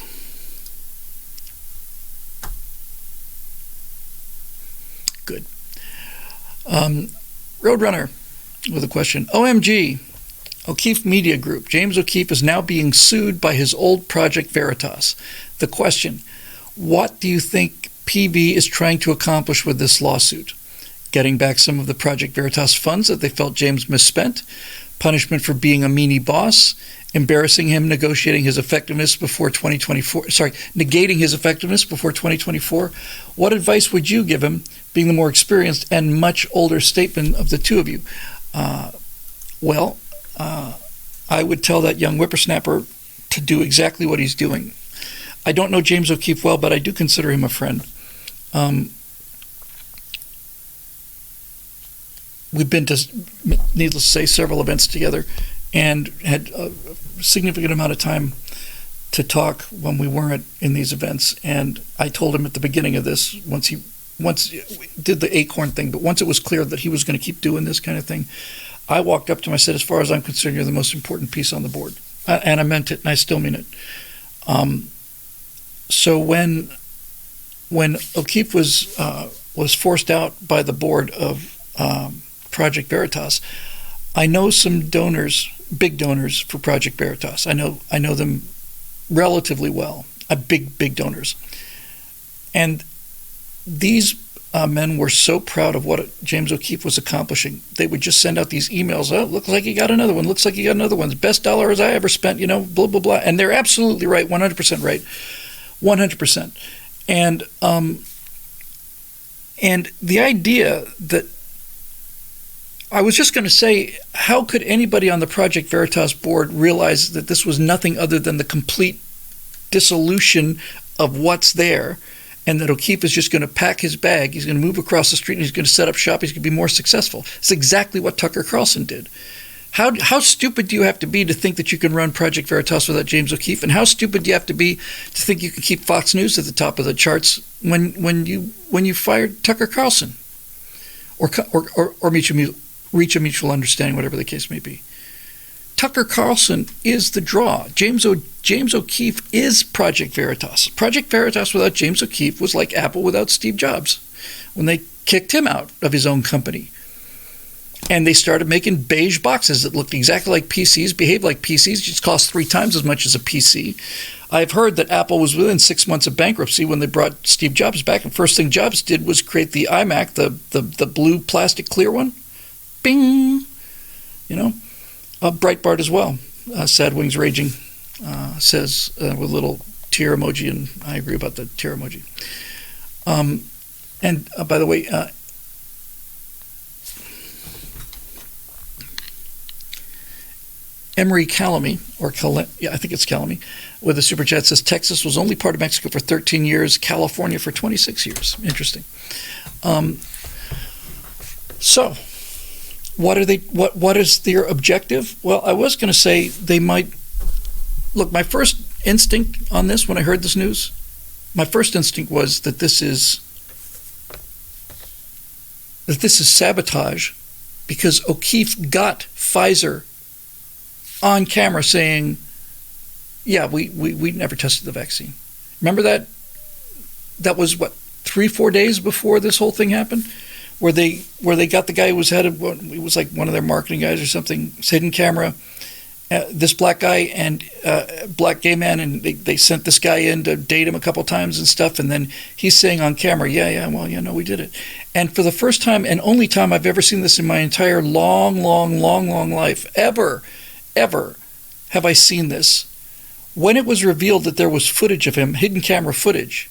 Good. Roadrunner with a question. OMG, O'Keefe Media Group. James O'Keefe is now being sued by his old Project Veritas. The question, what do you think PV is trying to accomplish with this lawsuit? Getting back some of the Project Veritas funds that they felt James misspent? Punishment for being a meanie boss? Embarrassing him negotiating his effectiveness before 2024? Negating his effectiveness before 2024? What advice would you give him, being the more experienced and much older statesman of the two of you? I would tell that young whippersnapper to do exactly what he's doing. I don't know James O'Keefe well, but I do consider him a friend. We've been to, needless to say, several events together and had a significant amount of time to talk when we weren't in these events. And I told him at the beginning of this, once he did the acorn thing, but once it was clear that he was going to keep doing this kind of thing, I walked up to him, I said, as far as I'm concerned, you're the most important piece on the board. And I meant it, and I still mean it. So when O'Keefe was forced out by the board of Project Veritas, I know some donors, big donors for Project Veritas. I know them relatively well, big donors. And these men were so proud of what James O'Keefe was accomplishing. They would just send out these emails. Oh, looks like you got another one. Looks like you got another one. Best dollars I ever spent, blah, blah, blah. And they're absolutely right, 100% right. 100%. And the idea that I was just going to say, how could anybody on the Project Veritas board realize that this was nothing other than the complete dissolution of what's there, and that O'Keefe is just going to pack his bag, he's going to move across the street, and he's going to set up shop, he's going to be more successful? It's exactly what Tucker Carlson did. How stupid do you have to be to think that you can run Project Veritas without James O'Keefe? And how stupid do you have to be to think you can keep Fox News at the top of the charts when you fired Tucker Carlson, or reach a mutual understanding, whatever the case may be? Tucker Carlson is the draw. James O'Keefe is Project Veritas. Project Veritas without James O'Keefe was like Apple without Steve Jobs when they kicked him out of his own company. And they started making beige boxes that looked exactly like PCs, behaved like PCs, just cost 3 times as much as a PC. I've heard that Apple was within 6 months of bankruptcy when they brought Steve Jobs back, and first thing Jobs did was create the iMac, the blue plastic clear one. Bing! Breitbart as well. Sad Wings Raging says with a little tear emoji, and I agree about the tear emoji. And by the way, Emery Calamy, I think it's Calamy, with a super chat says Texas was only part of Mexico for 13 years, California for 26 years. Interesting. So, what is their objective? Well, I was going to say they might look. My first instinct on this, when I heard this news, my first instinct was that this is sabotage, because O'Keefe got Pfizer on camera saying, yeah, we never tested the vaccine. Remember that? That was, 3-4 days before this whole thing happened? Where they got the guy who was it was like one of their marketing guys or something, hidden camera, this black guy and black gay man, and they sent this guy in to date him a couple times and stuff, and then he's saying on camera, we did it. And for the first time and only time I've ever seen this in my entire long life, ever have I seen this, when it was revealed that there was footage of him, hidden camera footage,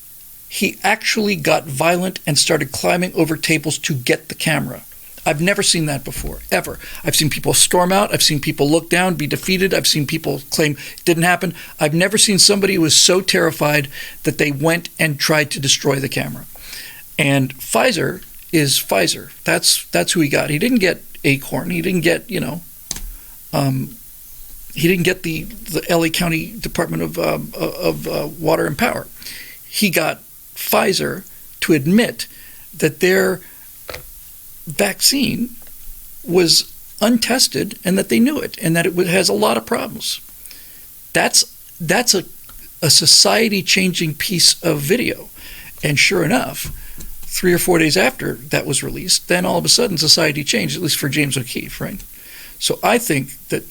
he actually got violent and started climbing over tables to get the camera. I've never seen that before, ever. I've seen people storm out. I've seen people look down, be defeated. I've seen people claim it didn't happen. I've never seen somebody who was so terrified that they went and tried to destroy the camera. And Pfizer is Pfizer. That's who he got. He didn't get Acorn. He didn't get, he didn't get the LA County Department of Water and Power. He got Pfizer to admit that their vaccine was untested and that they knew it and that it has a lot of problems. That's a society-changing piece of video. And sure enough, 3 or 4 days after that was released, then all of a sudden society changed, at least for James O'Keefe, right? So I think that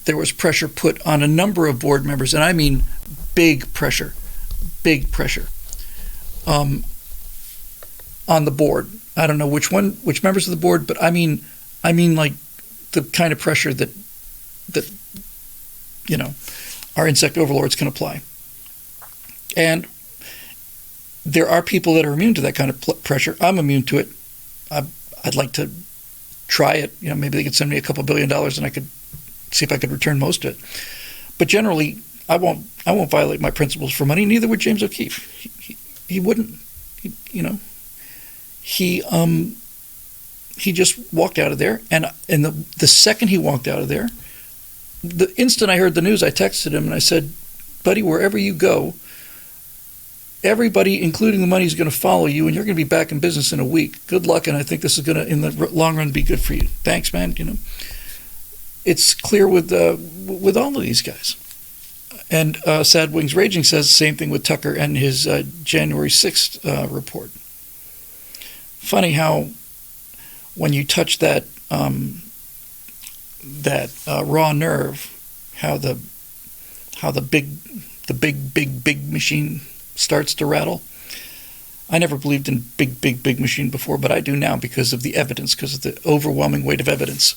there was pressure put on a number of board members, and I mean big pressure, on the board. I don't know which members of the board, but I mean like the kind of pressure that our insect overlords can apply. And there are people that are immune to that kind of pressure. I'm immune to it. I'd like to try it. Maybe they could send me a couple $1 billion and I could see if I could return most of it. But generally, I won't violate my principles for money. Neither would James O'Keefe. He wouldn't. He just walked out of there, and the second he walked out of there, the instant I heard the news, I texted him and I said, "Buddy, wherever you go, everybody, including the money, is going to follow you, and you're going to be back in business in a week. Good luck, and I think this is going to, in the long run, be good for you. Thanks, man." It's clear with all of these guys. And Sad Wings Raging says the same thing with Tucker and his January 6th report. Funny how when you touch that raw nerve, how the big machine starts to rattle. I never believed in big machine before, but I do now because of the evidence, because of the overwhelming weight of evidence.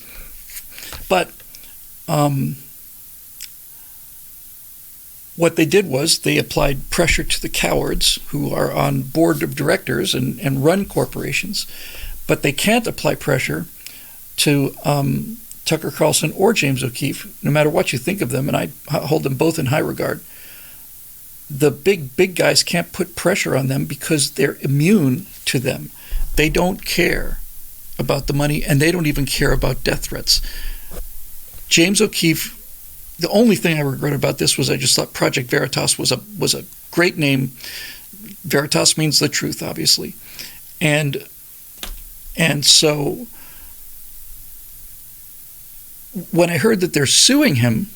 But what they did was they applied pressure to the cowards who are on board of directors and run corporations, but they can't apply pressure to Tucker Carlson or James O'Keefe, no matter what you think of them, and I hold them both in high regard. The big guys can't put pressure on them because they're immune to them. They don't care about the money, and they don't even care about death threats. James O'Keefe, the only thing I regret about this was I just thought Project Veritas was a great name. Veritas means the truth, obviously. And so when I heard that they're suing him,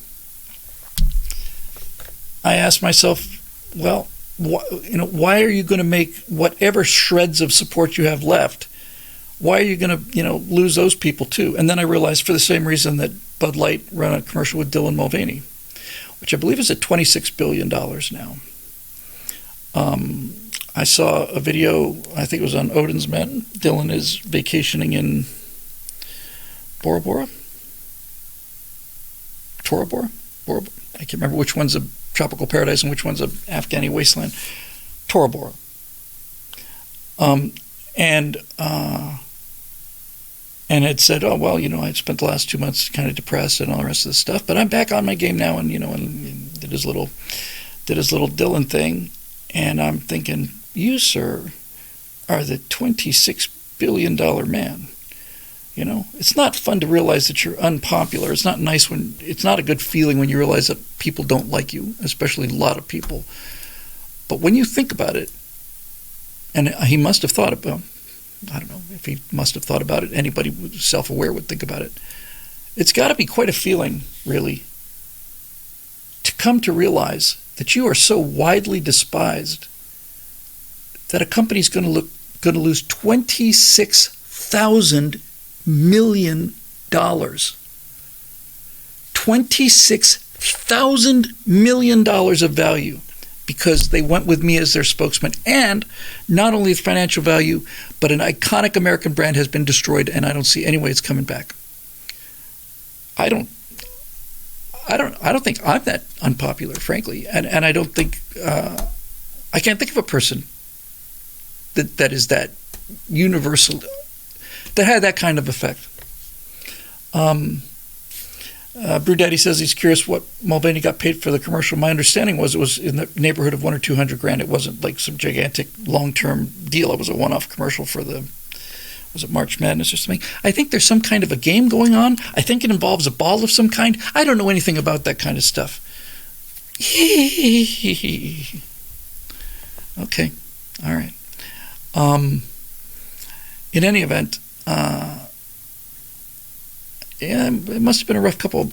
I asked myself, well, why are you going to make whatever shreds of support you have left? Why are you going to, lose those people too? And then I realized for the same reason that Bud Light ran a commercial with Dylan Mulvaney, which I believe is at $26 billion now. I saw a video, I think it was on Odin's Men. Dylan is vacationing in Bora Bora? Tora Bora? I can't remember which one's a tropical paradise and which one's a Afghani wasteland. Tora Bora. And it said, oh, well, I spent the last 2 months kind of depressed and all the rest of this stuff, but I'm back on my game now, and did his little Dylan thing. And I'm thinking, you, sir, are the $26 billion man. It's not fun to realize that you're unpopular. It's not nice it's not a good feeling when you realize that people don't like you, especially a lot of people. But when you think about it, and he must have thought about, I don't know if he must have thought about it, anybody who's self-aware would think about it. It's got to be quite a feeling, really, to come to realize that you are so widely despised that a company's going to lose $26,000 million. $26,000 million of value because they went with me as their spokesman. And not only the financial value, but an iconic American brand has been destroyed, and I don't see any way it's coming back. I don't think I'm that unpopular, frankly, and I don't think I can't think of a person that is that universal, that had that kind of effect. Brew Daddy says he's curious what Mulvaney got paid for the commercial. My understanding was it was in the neighborhood of $100,000 or $200,000. It wasn't like some gigantic long-term deal. It was a one-off commercial for was it March Madness or something? I think there's some kind of a game going on. I think it involves a ball of some kind. I don't know anything about that kind of stuff. Okay, all right. In any event, yeah, it must have been a rough couple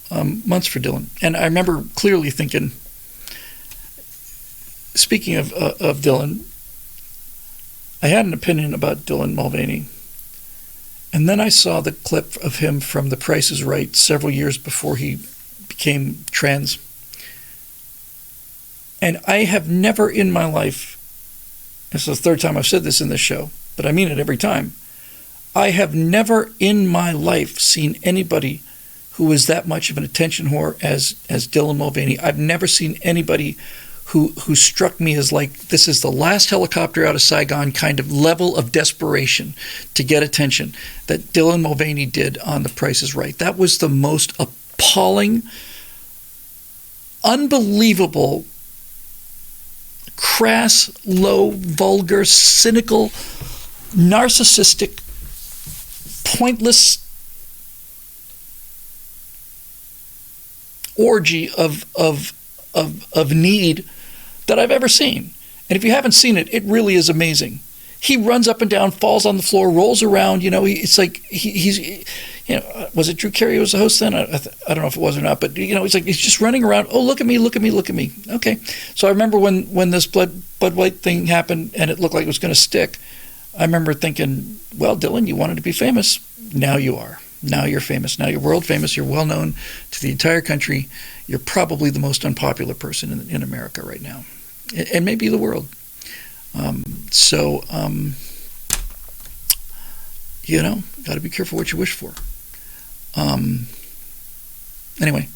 of months for Dylan. And I remember clearly thinking, speaking of Dylan, I had an opinion about Dylan Mulvaney. And then I saw the clip of him from The Price is Right several years before he became trans. And I have never in my life, this is the third time I've said this in this show, but I mean it every time, I have never in my life seen anybody who is that much of an attention whore as Dylan Mulvaney. I've never seen anybody who struck me as like, this is the last helicopter out of Saigon kind of level of desperation to get attention that Dylan Mulvaney did on The Price is Right. That was the most appalling, unbelievable, crass, low, vulgar, cynical, narcissistic, pointless orgy of need that I've ever seen. And if you haven't seen it, it really is amazing. He runs up and down, falls on the floor, rolls around. It's like he's was it Drew Carey who was the host then? I don't know if it was or not, but it's like he's just running around. Oh, look at me, look at me, look at me. Okay. So I remember when this Bud White thing happened and it looked like it was going to stick, I remember thinking, well, Dylan, you wanted to be famous. Now you are. Now you're famous. Now you're world famous. You're well known to the entire country. You're probably the most unpopular person in America right now, and maybe the world. Got to be careful what you wish for. Anyway,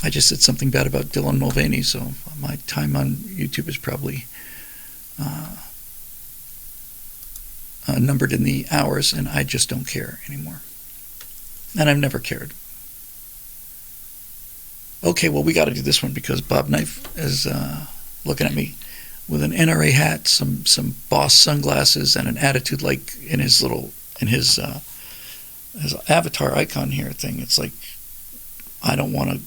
I just said something bad about Dylan Mulvaney, so my time on YouTube is probably numbered in the hours, and I just don't care anymore. And I've never cared. Okay, well, we got to do this one because Bob Knife is looking at me with an NRA hat, some Boss sunglasses, and an attitude like in his avatar icon here thing. It's like, I don't want to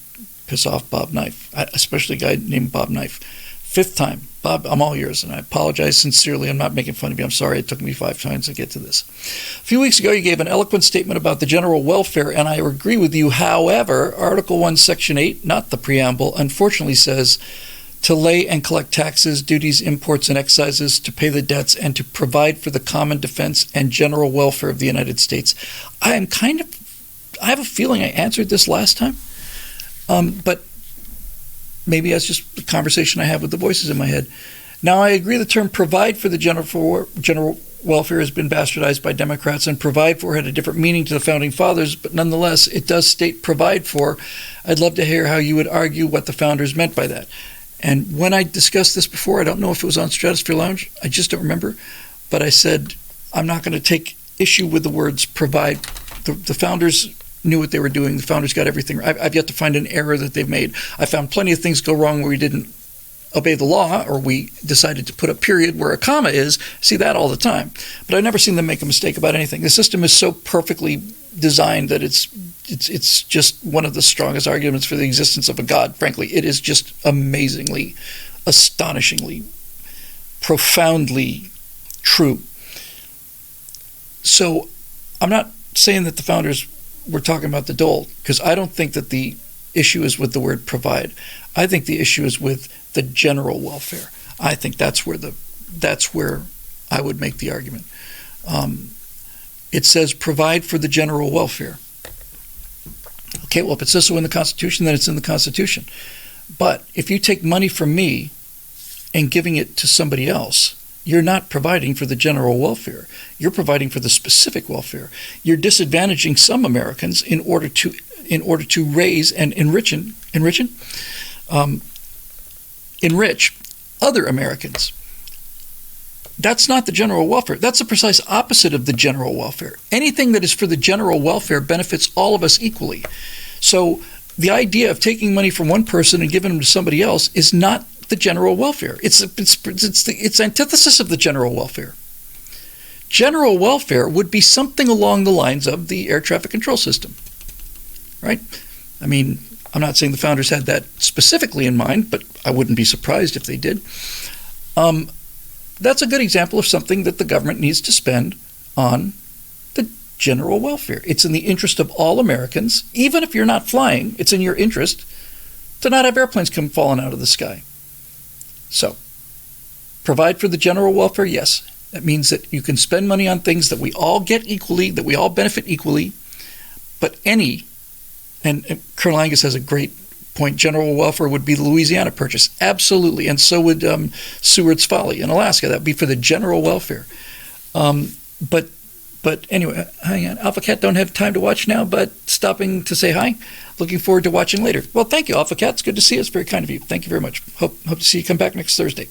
piss off Bob Knife, especially a guy named Bob Knife. Fifth time. Bob, I'm all yours, and I apologize sincerely. I'm not making fun of you. I'm sorry it took me 5 times to get to this. A few weeks ago, you gave an eloquent statement about the general welfare, and I agree with you. However, Article 1, Section 8, not the preamble, unfortunately says to lay and collect taxes, duties, imports, and excises, to pay the debts, and to provide for the common defense and general welfare of the United States. I have a feeling I answered this last time, but maybe that's just the conversation I have with the voices in my head. Now, I agree the term provide for the general welfare has been bastardized by Democrats, and provide for had a different meaning to the Founding Fathers, but nonetheless, it does state provide for. I'd love to hear how you would argue what the founders meant by that. And when I discussed this before, I don't know if it was on Stratosphere Lounge, I just don't remember, but I said, I'm not going to take issue with the words provide. The founders knew what they were doing. The founders got everything. I've yet to find an error that they've made. I found plenty of things go wrong where we didn't obey the law, or we decided to put a period where a comma is. I see that all the time. But I've never seen them make a mistake about anything. The system is so perfectly designed that it's just one of the strongest arguments for the existence of a God. Frankly, it is just amazingly, astonishingly, profoundly true. So I'm not saying that the founders were talking about the dole, because I don't think that the issue is with the word provide. I think the issue is with the general welfare. I think that's where I would make the argument. It says provide for the general welfare. Okay, well, if it says so in the Constitution, then it's in the Constitution. But if you take money from me and giving it to somebody else, you're not providing for the general welfare. You're providing for the specific welfare. You're disadvantaging some Americans in order to raise and enrich other Americans. That's not the general welfare. That's the precise opposite of the general welfare. Anything that is for the general welfare benefits all of us equally. So the idea of taking money from one person and giving them to somebody else is not the general welfare. It's antithesis of the general welfare. General welfare would be something along the lines of the air traffic control system, right? I mean, I'm not saying the founders had that specifically in mind, but I wouldn't be surprised if they did. That's a good example of something that the government needs to spend on the general welfare. It's in the interest of all Americans. Even if you're not flying, it's in your interest to not have airplanes come falling out of the sky. So, provide for the general welfare, yes. That means that you can spend money on things that we all get equally, that we all benefit equally, but and Colonel Angus has a great point, general welfare would be the Louisiana Purchase. Absolutely. And so would Seward's Folly in Alaska. That would be for the general welfare. But anyway, hang on. Alpha Cat don't have time to watch now, but stopping to say hi. Looking forward to watching later. Well, thank you, Alpha Cat. It's good to see you. It's very kind of you. Thank you very much. Hope to see you come back next Thursday.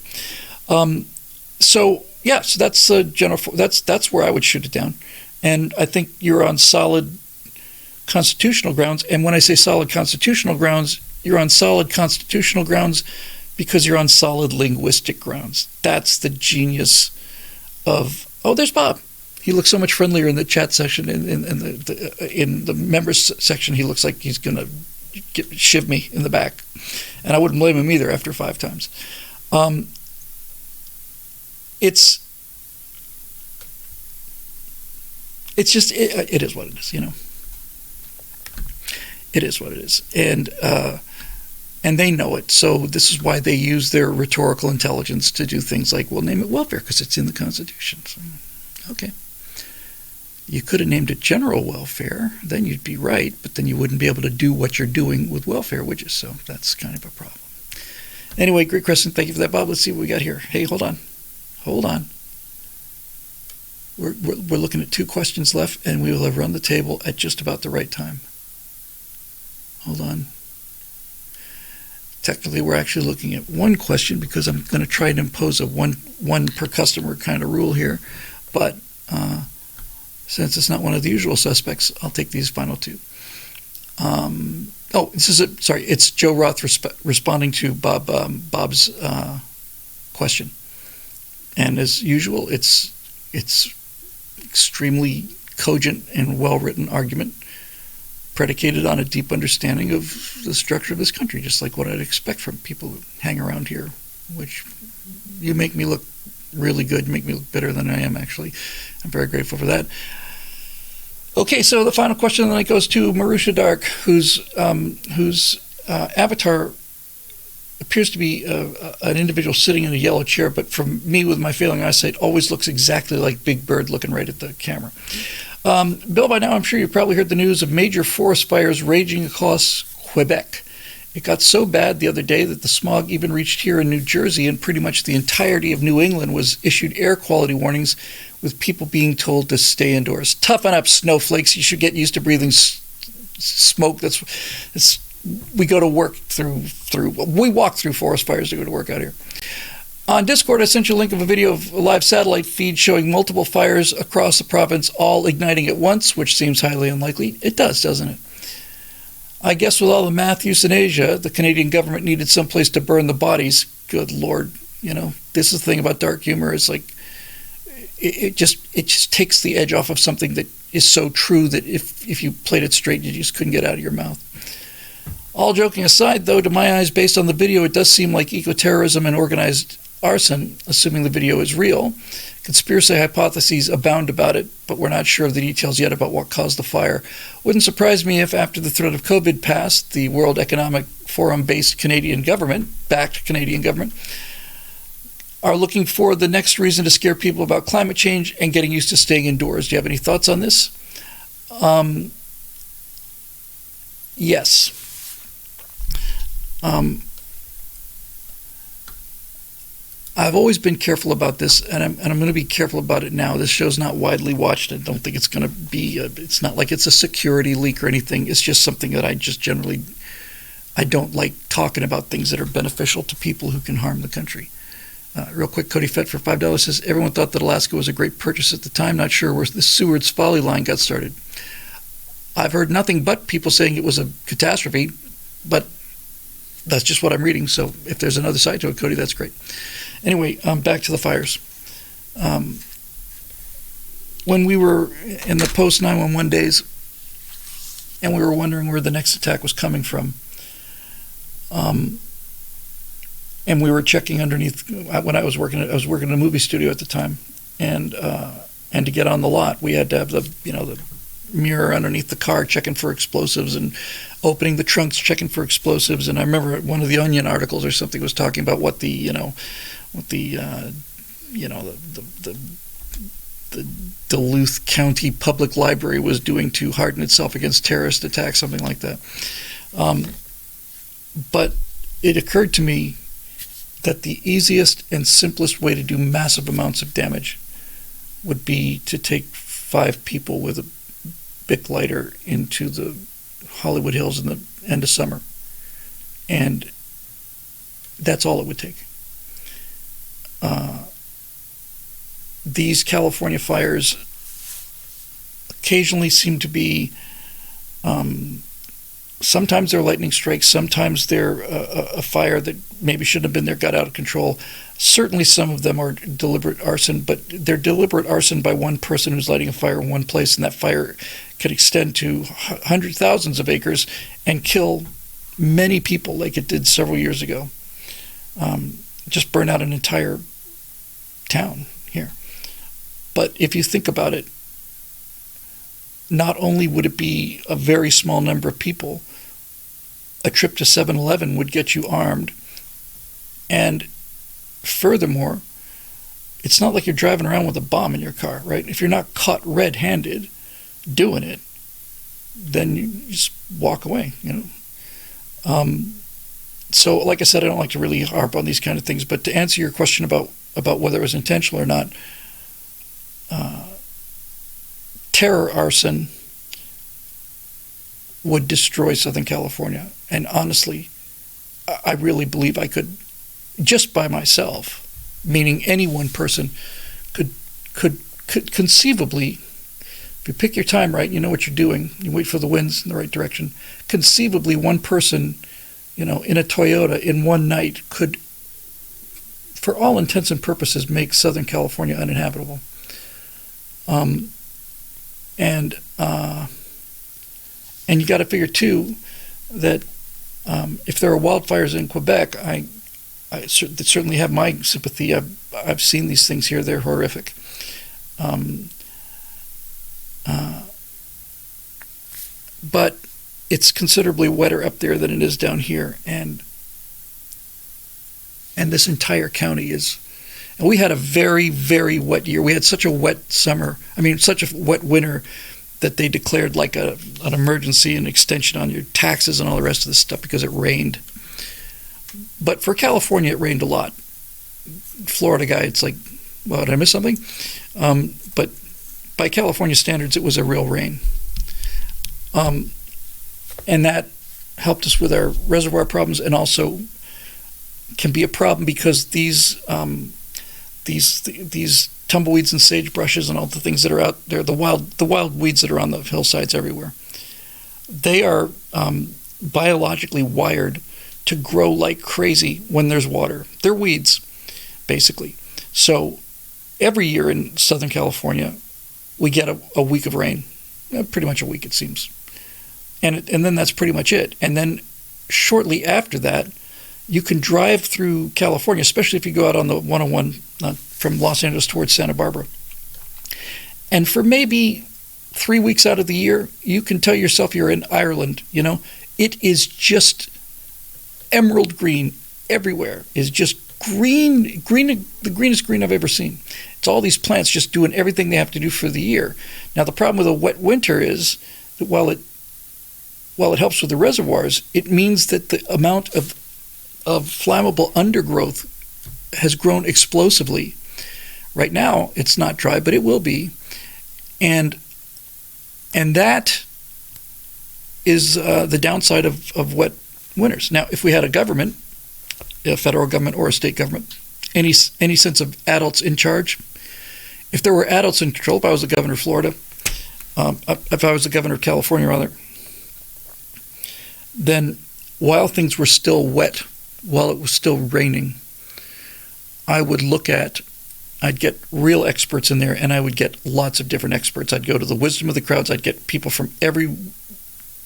So that's general. That's where I would shoot it down. And I think you're on solid constitutional grounds. And when I say solid constitutional grounds, you're on solid constitutional grounds because you're on solid linguistic grounds. That's the genius of. Oh, there's Bob. He looks so much friendlier in the chat section. In the members section, he looks like he's going to shiv me in the back. And I wouldn't blame him either after 5 times. It's just, it is what it is, you know. It is what it is. And they know it. So this is why they use their rhetorical intelligence to do things like, we'll name it welfare because it's in the Constitution. So, okay. You could have named it general welfare, then you'd be right, but then you wouldn't be able to do what you're doing with welfare, would you? So that's kind of a problem. Anyway, Great Crescent, thank you for that, Bob. Let's see what we got here. Hey, hold on. We're looking at 2 questions left, and we will have run the table at just about the right time. Hold on. Technically, we're actually looking at 1 question because I'm going to try and impose a one per customer kind of rule here, but since it's not one of the usual suspects, I'll take these final 2. It's Joe Roth responding to Bob's question. And as usual, it's extremely cogent and well-written argument predicated on a deep understanding of the structure of this country, just like what I'd expect from people who hang around here, which you make me look really good, make me look better than I am, actually. I'm very grateful for that. Okay, so the final question then goes to Marusha Dark, whose avatar appears to be an individual sitting in a yellow chair, but for me, with my failing eyesight, always looks exactly like Big Bird looking right at the camera. Bill, by now I'm sure you've probably heard the news of major forest fires raging across Quebec. It got so bad the other day that the smog even reached here in New Jersey, and pretty much the entirety of New England was issued air quality warnings with people being told to stay indoors. Toughen up, snowflakes. You should get used to breathing smoke. We go to work we walk through forest fires to go to work out here. On Discord, I sent you a link of a video of a live satellite feed showing multiple fires across the province, all igniting at once, which seems highly unlikely. It does, doesn't it? I guess with all the math euthanasia, the Canadian government needed someplace to burn the bodies. Good Lord, this is the thing about dark humor. It's like it just takes the edge off of something that is so true that if you played it straight, you just couldn't get it out of your mouth. All joking aside, though, to my eyes, based on the video, it does seem like eco-terrorism and organized arson, assuming the video is real. Conspiracy hypotheses abound about it, but we're not sure of the details yet about what caused the fire. Wouldn't surprise me if after the threat of COVID passed, the World Economic Forum-based backed Canadian government, are looking for the next reason to scare people about climate change and getting used to staying indoors. Do you have any thoughts on this? Yes. I've always been careful about this, and I'm going to be careful about it now. This show's not widely watched. I don't think it's going to be. It's not like it's a security leak or anything. It's just something that I don't like talking about things that are beneficial to people who can harm the country. Real quick, Cody Fett for $5 says, everyone thought that Alaska was a great purchase at the time. Not sure where the Seward's Folly line got started. I've heard nothing but people saying it was a catastrophe, but that's just what I'm reading. So if there's another side to it, Cody, that's great. Anyway, back to the fires. When we were in the post-911 days, and we were wondering where the next attack was coming from, and we were checking underneath. When I was working in a movie studio at the time, and to get on the lot, we had to have the mirror underneath the car checking for explosives and opening the trunks checking for explosives. And I remember one of the Onion articles or something was talking about what the the Duluth County Public Library was doing to harden itself against terrorist attacks, something like that. But it occurred to me that the easiest and simplest way to do massive amounts of damage would be to take 5 people with a Bic lighter into the Hollywood Hills in the end of summer. And that's all it would take. These California fires occasionally seem to be, sometimes they're lightning strikes, sometimes they're a fire that maybe shouldn't have been there, got out of control. Certainly some of them are deliberate arson, but they're deliberate arson by one person who's lighting a fire in one place, and that fire could extend to hundreds, thousands of acres and kill many people like it did several years ago. Just burn out an entire town here. But if you think about it, not only would it be a very small number of people, a trip to 7-Eleven would get you armed. And furthermore, it's not like you're driving around with a bomb in your car, right? If you're not caught red-handed doing it, then you just walk away, So like I said, I don't like to really harp on these kind of things, but to answer your question about whether it was intentional or not, terror arson would destroy Southern California. And honestly, I really believe I could, just by myself, meaning any one person, could conceivably, if you pick your time right, you know what you're doing, you wait for the winds in the right direction, conceivably one person, in a Toyota in one night could, for all intents and purposes, make Southern California uninhabitable. And you got to figure too that if there are wildfires in Quebec, I certainly have my sympathy. I've seen these things here; they're horrific. But it's considerably wetter up there than it is down here, and this entire county is. And we had a very, very wet year. We had such a wet summer. Such a wet winter that they declared like an emergency and extension on your taxes and all the rest of this stuff because it rained. But for California, it rained a lot. Florida guy, it's like, well, did I miss something? But by California standards, it was a real rain. And that helped us with our reservoir problems, and also can be a problem because these tumbleweeds and sagebrushes and all the things that are out there, the wild weeds that are on the hillsides everywhere, they are biologically wired to grow like crazy when there's water. They're weeds, basically. So every year in Southern California, we get a week of rain, pretty much a week it seems. And then that's pretty much it. And then shortly after that, you can drive through California, especially if you go out on the 101 from Los Angeles towards Santa Barbara. And for maybe 3 weeks out of the year, you can tell yourself you're in Ireland. It is just emerald green everywhere. It's just green, the greenest green I've ever seen. It's all these plants just doing everything they have to do for the year. Now, the problem with a wet winter is that while it helps with the reservoirs, it means that the amount of flammable undergrowth has grown explosively. Right now, it's not dry, but it will be. And that is the downside of wet winters. Now, if we had a government, a federal government or a state government, any sense of adults in charge, if there were adults in control, if I was the governor of Florida, if I was the governor of California, rather, then while things were still wet, while it was still raining, I'd get real experts in there, and I would get lots of different experts. I'd go to the wisdom of the crowds. I'd get people from every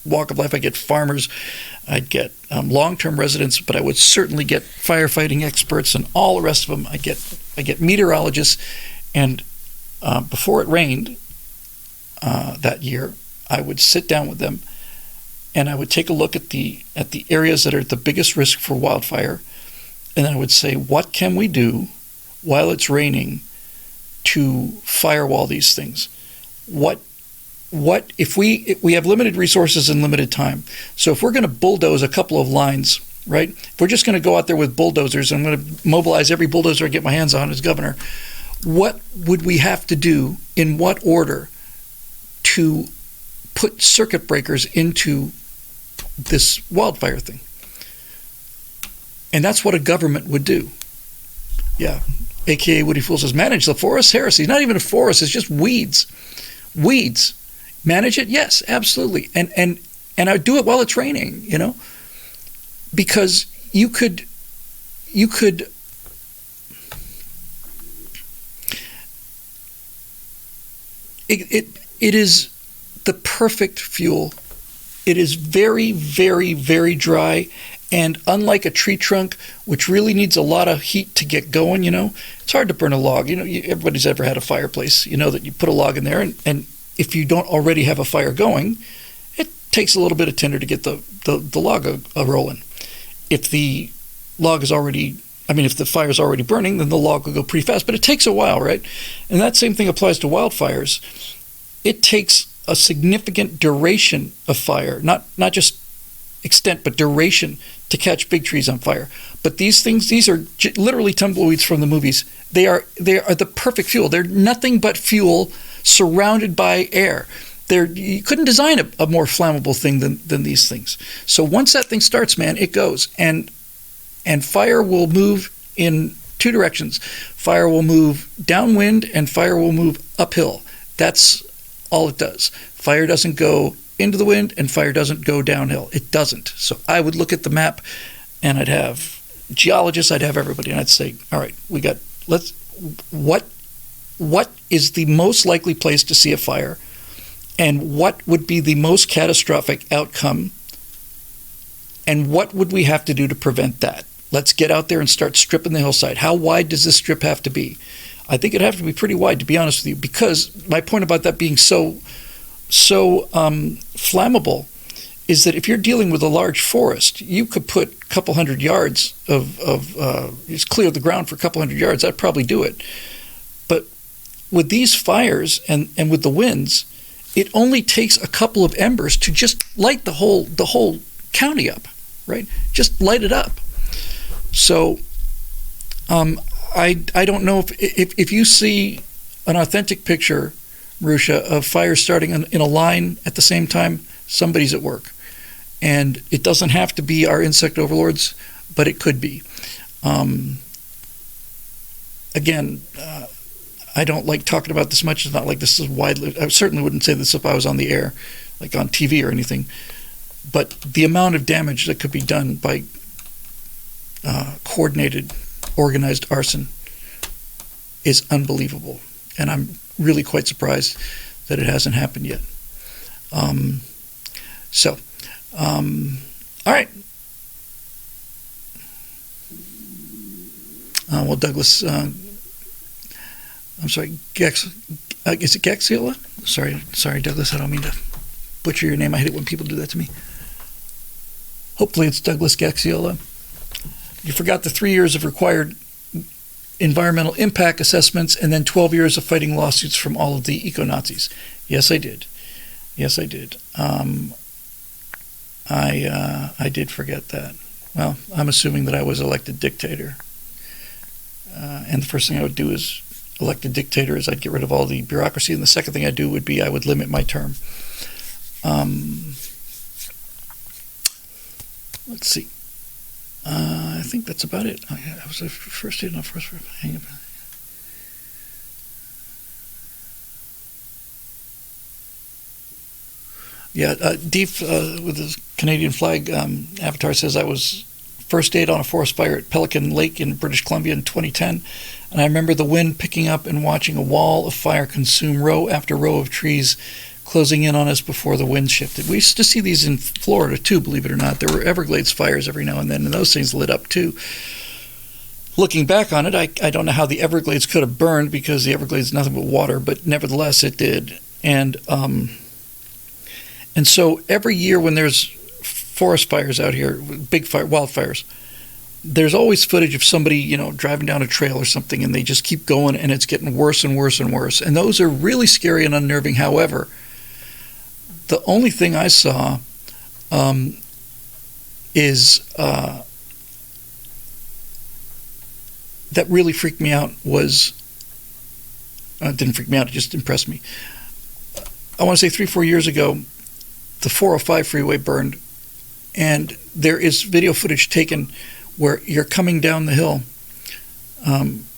walk of life. I'd get farmers. I'd get long-term residents, but I would certainly get firefighting experts and all the rest of them. I get meteorologists, and before it rained that year, I would sit down with them, and I would take a look at the areas that are at the biggest risk for wildfire, and I would say, what can we do while it's raining to firewall these things. What if we have limited resources and limited time? So if we're going to bulldoze a couple of lines, right? If we're just going to go out there with bulldozers, I'm going to mobilize every bulldozer I get my hands on as governor. What would we have to do, in what order, to put circuit breakers into this wildfire thing? And that's what a government would do. Yeah, a.k.a. Woody Fool says, manage the forest heresy. Not even a forest, it's just weeds. Weeds. Manage it? Yes, absolutely. And I would do it while it's raining, because you could it is the perfect fuel. It is very, very, very dry. And unlike a tree trunk, which really needs a lot of heat to get going, it's hard to burn a log. Everybody's ever had a fireplace. You know that you put a log in there, and if you don't already have a fire going, it takes a little bit of tinder to get the log rolling. If the log is already, if the fire is already burning, then the log will go pretty fast. But it takes a while, right? And that same thing applies to wildfires. It takes a significant duration of fire, not just extent, but duration, to catch big trees on fire. But these are literally tumbleweeds from the movies. They are the perfect fuel. They're nothing but fuel surrounded by air. You couldn't design a more flammable thing than these things. So once that thing starts, man, it goes. And fire will move in two directions. Fire will move downwind and fire will move uphill. That's all it does. Fire doesn't go into the wind and fire doesn't go downhill. It doesn't. So I would look at the map and I'd have geologists, I'd have everybody, and I'd say, all right, what is the most likely place to see a fire, and what would be the most catastrophic outcome, and what would we have to do to prevent that? Let's get out there and start stripping the hillside. How wide does this strip have to be? I think it'd have to be pretty wide, to be honest with you, because my point about that being so flammable is that if you're dealing with a large forest, you could put a couple hundred yards just clear the ground for a couple hundred yards. That'd probably do it. But with these fires and with the winds, it only takes a couple of embers to just light the whole county up, right? Just light it up. So I don't know if you see an authentic picture, Marusha, of fire starting in a line at the same time, somebody's at work. And it doesn't have to be our insect overlords, but it could be. Again, I don't like talking about this much. It's not like this is widely. I certainly wouldn't say this if I was on the air, like on TV or anything. But the amount of damage that could be done by coordinated, organized arson is unbelievable. And I'm really quite surprised that it hasn't happened yet. All right. Well, Douglas, I'm sorry, is it Gaxiola? Sorry, Douglas, I don't mean to butcher your name. I hate it when people do that to me. Hopefully it's Douglas Gaxiola. You forgot the 3 years of required environmental impact assessments and then 12 years of fighting lawsuits from all of the eco-Nazis. Yes, I did. I did forget that. Well, I'm assuming that I was elected dictator. And the first thing I would do is elect a dictator is I'd get rid of all the bureaucracy. And the second thing I'd do would be I would limit my term. Let's see. I think that's about it. I was the first student on first. Hang on. Yeah, Deep with his Canadian flag avatar says I was first aid on a forest fire at Pelican Lake in British Columbia in 2010, and I remember the wind picking up and watching a wall of fire consume row after row of trees closing in on us before the wind shifted. We used to see these in Florida too, believe it or not. There were Everglades fires every now and then, and those things lit up too. Looking back on it, I don't know how the Everglades could have burned because the Everglades is nothing but water, but nevertheless it did. And so every year when there's forest fires out here, big fire, wildfires, there's always footage of somebody, driving down a trail or something, and they just keep going, and it's getting worse and worse and worse. And those are really scary and unnerving. However, the only thing I saw is that really freaked me out was, didn't freak me out, it just impressed me. I want to say 3-4 years ago, the 405 freeway burned, and there is video footage taken where you're coming down the hill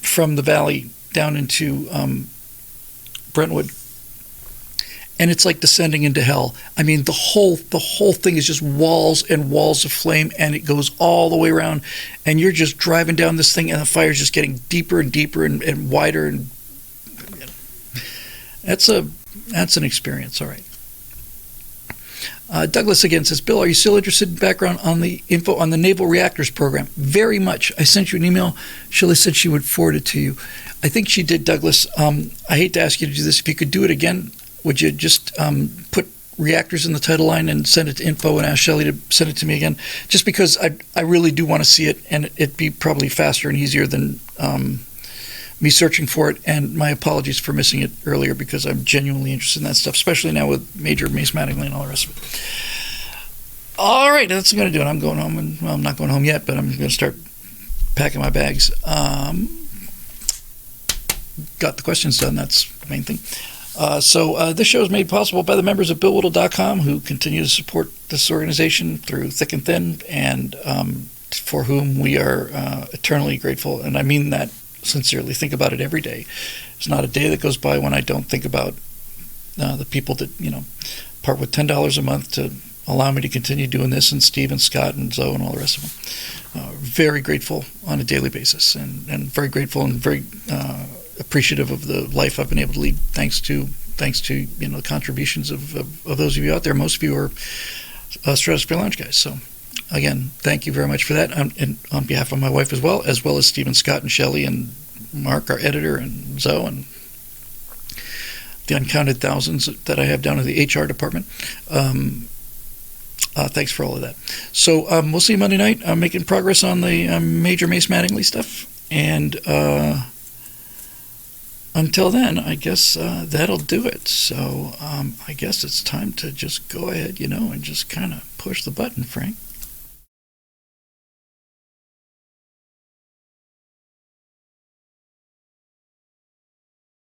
from the valley down into Brentwood, and it's like descending into hell. I mean, the whole thing is just walls and walls of flame, and it goes all the way around, and you're just driving down this thing, and the fire's just getting deeper and deeper and wider, and that's an experience. All right. Douglas again says, Bill, are you still interested in background on the info on the Naval Reactors program? Very much. I sent you an email. Shirley said she would forward it to you. I think she did, Douglas. I hate to ask you to do this. If you could do it again, would you just put reactors in the title line and send it to info and ask Shirley to send it to me again? Just because I really do want to see it, and it'd be probably faster and easier than me searching for it. And my apologies for missing it earlier, because I'm genuinely interested in that stuff, especially now with Major Mace Mattingly and all the rest of it. All right, that's what I'm going to do. And I'm going home, and well, I'm not going home yet, but I'm going to start packing my bags. Got the questions done. That's the main thing. So this show is made possible by the members of BillWhittle.com, who continue to support this organization through thick and thin, and for whom we are eternally grateful. And I mean that sincerely. Think about it every day. There's not a day that goes by when I don't think about the people that part with $10 a month to allow me to continue doing this, and Steve and Scott and Zoe and all the rest of them. Very grateful on a daily basis, and very grateful and very appreciative of the life I've been able to lead, thanks to the contributions of those of you out there. Most of you are Stratosphere Lounge guys. So again, thank you very much for that, and on behalf of my wife as well as Steve and Scott and Shelley and Mark, our editor, and Zoe, and the uncounted thousands that I have down in the HR department. Thanks for all of that. So we'll see you Monday night. I'm making progress on the Major Mace Mattingly stuff, and until then, I guess that'll do it. So I guess it's time to just go ahead, and just kind of push the button, Frank.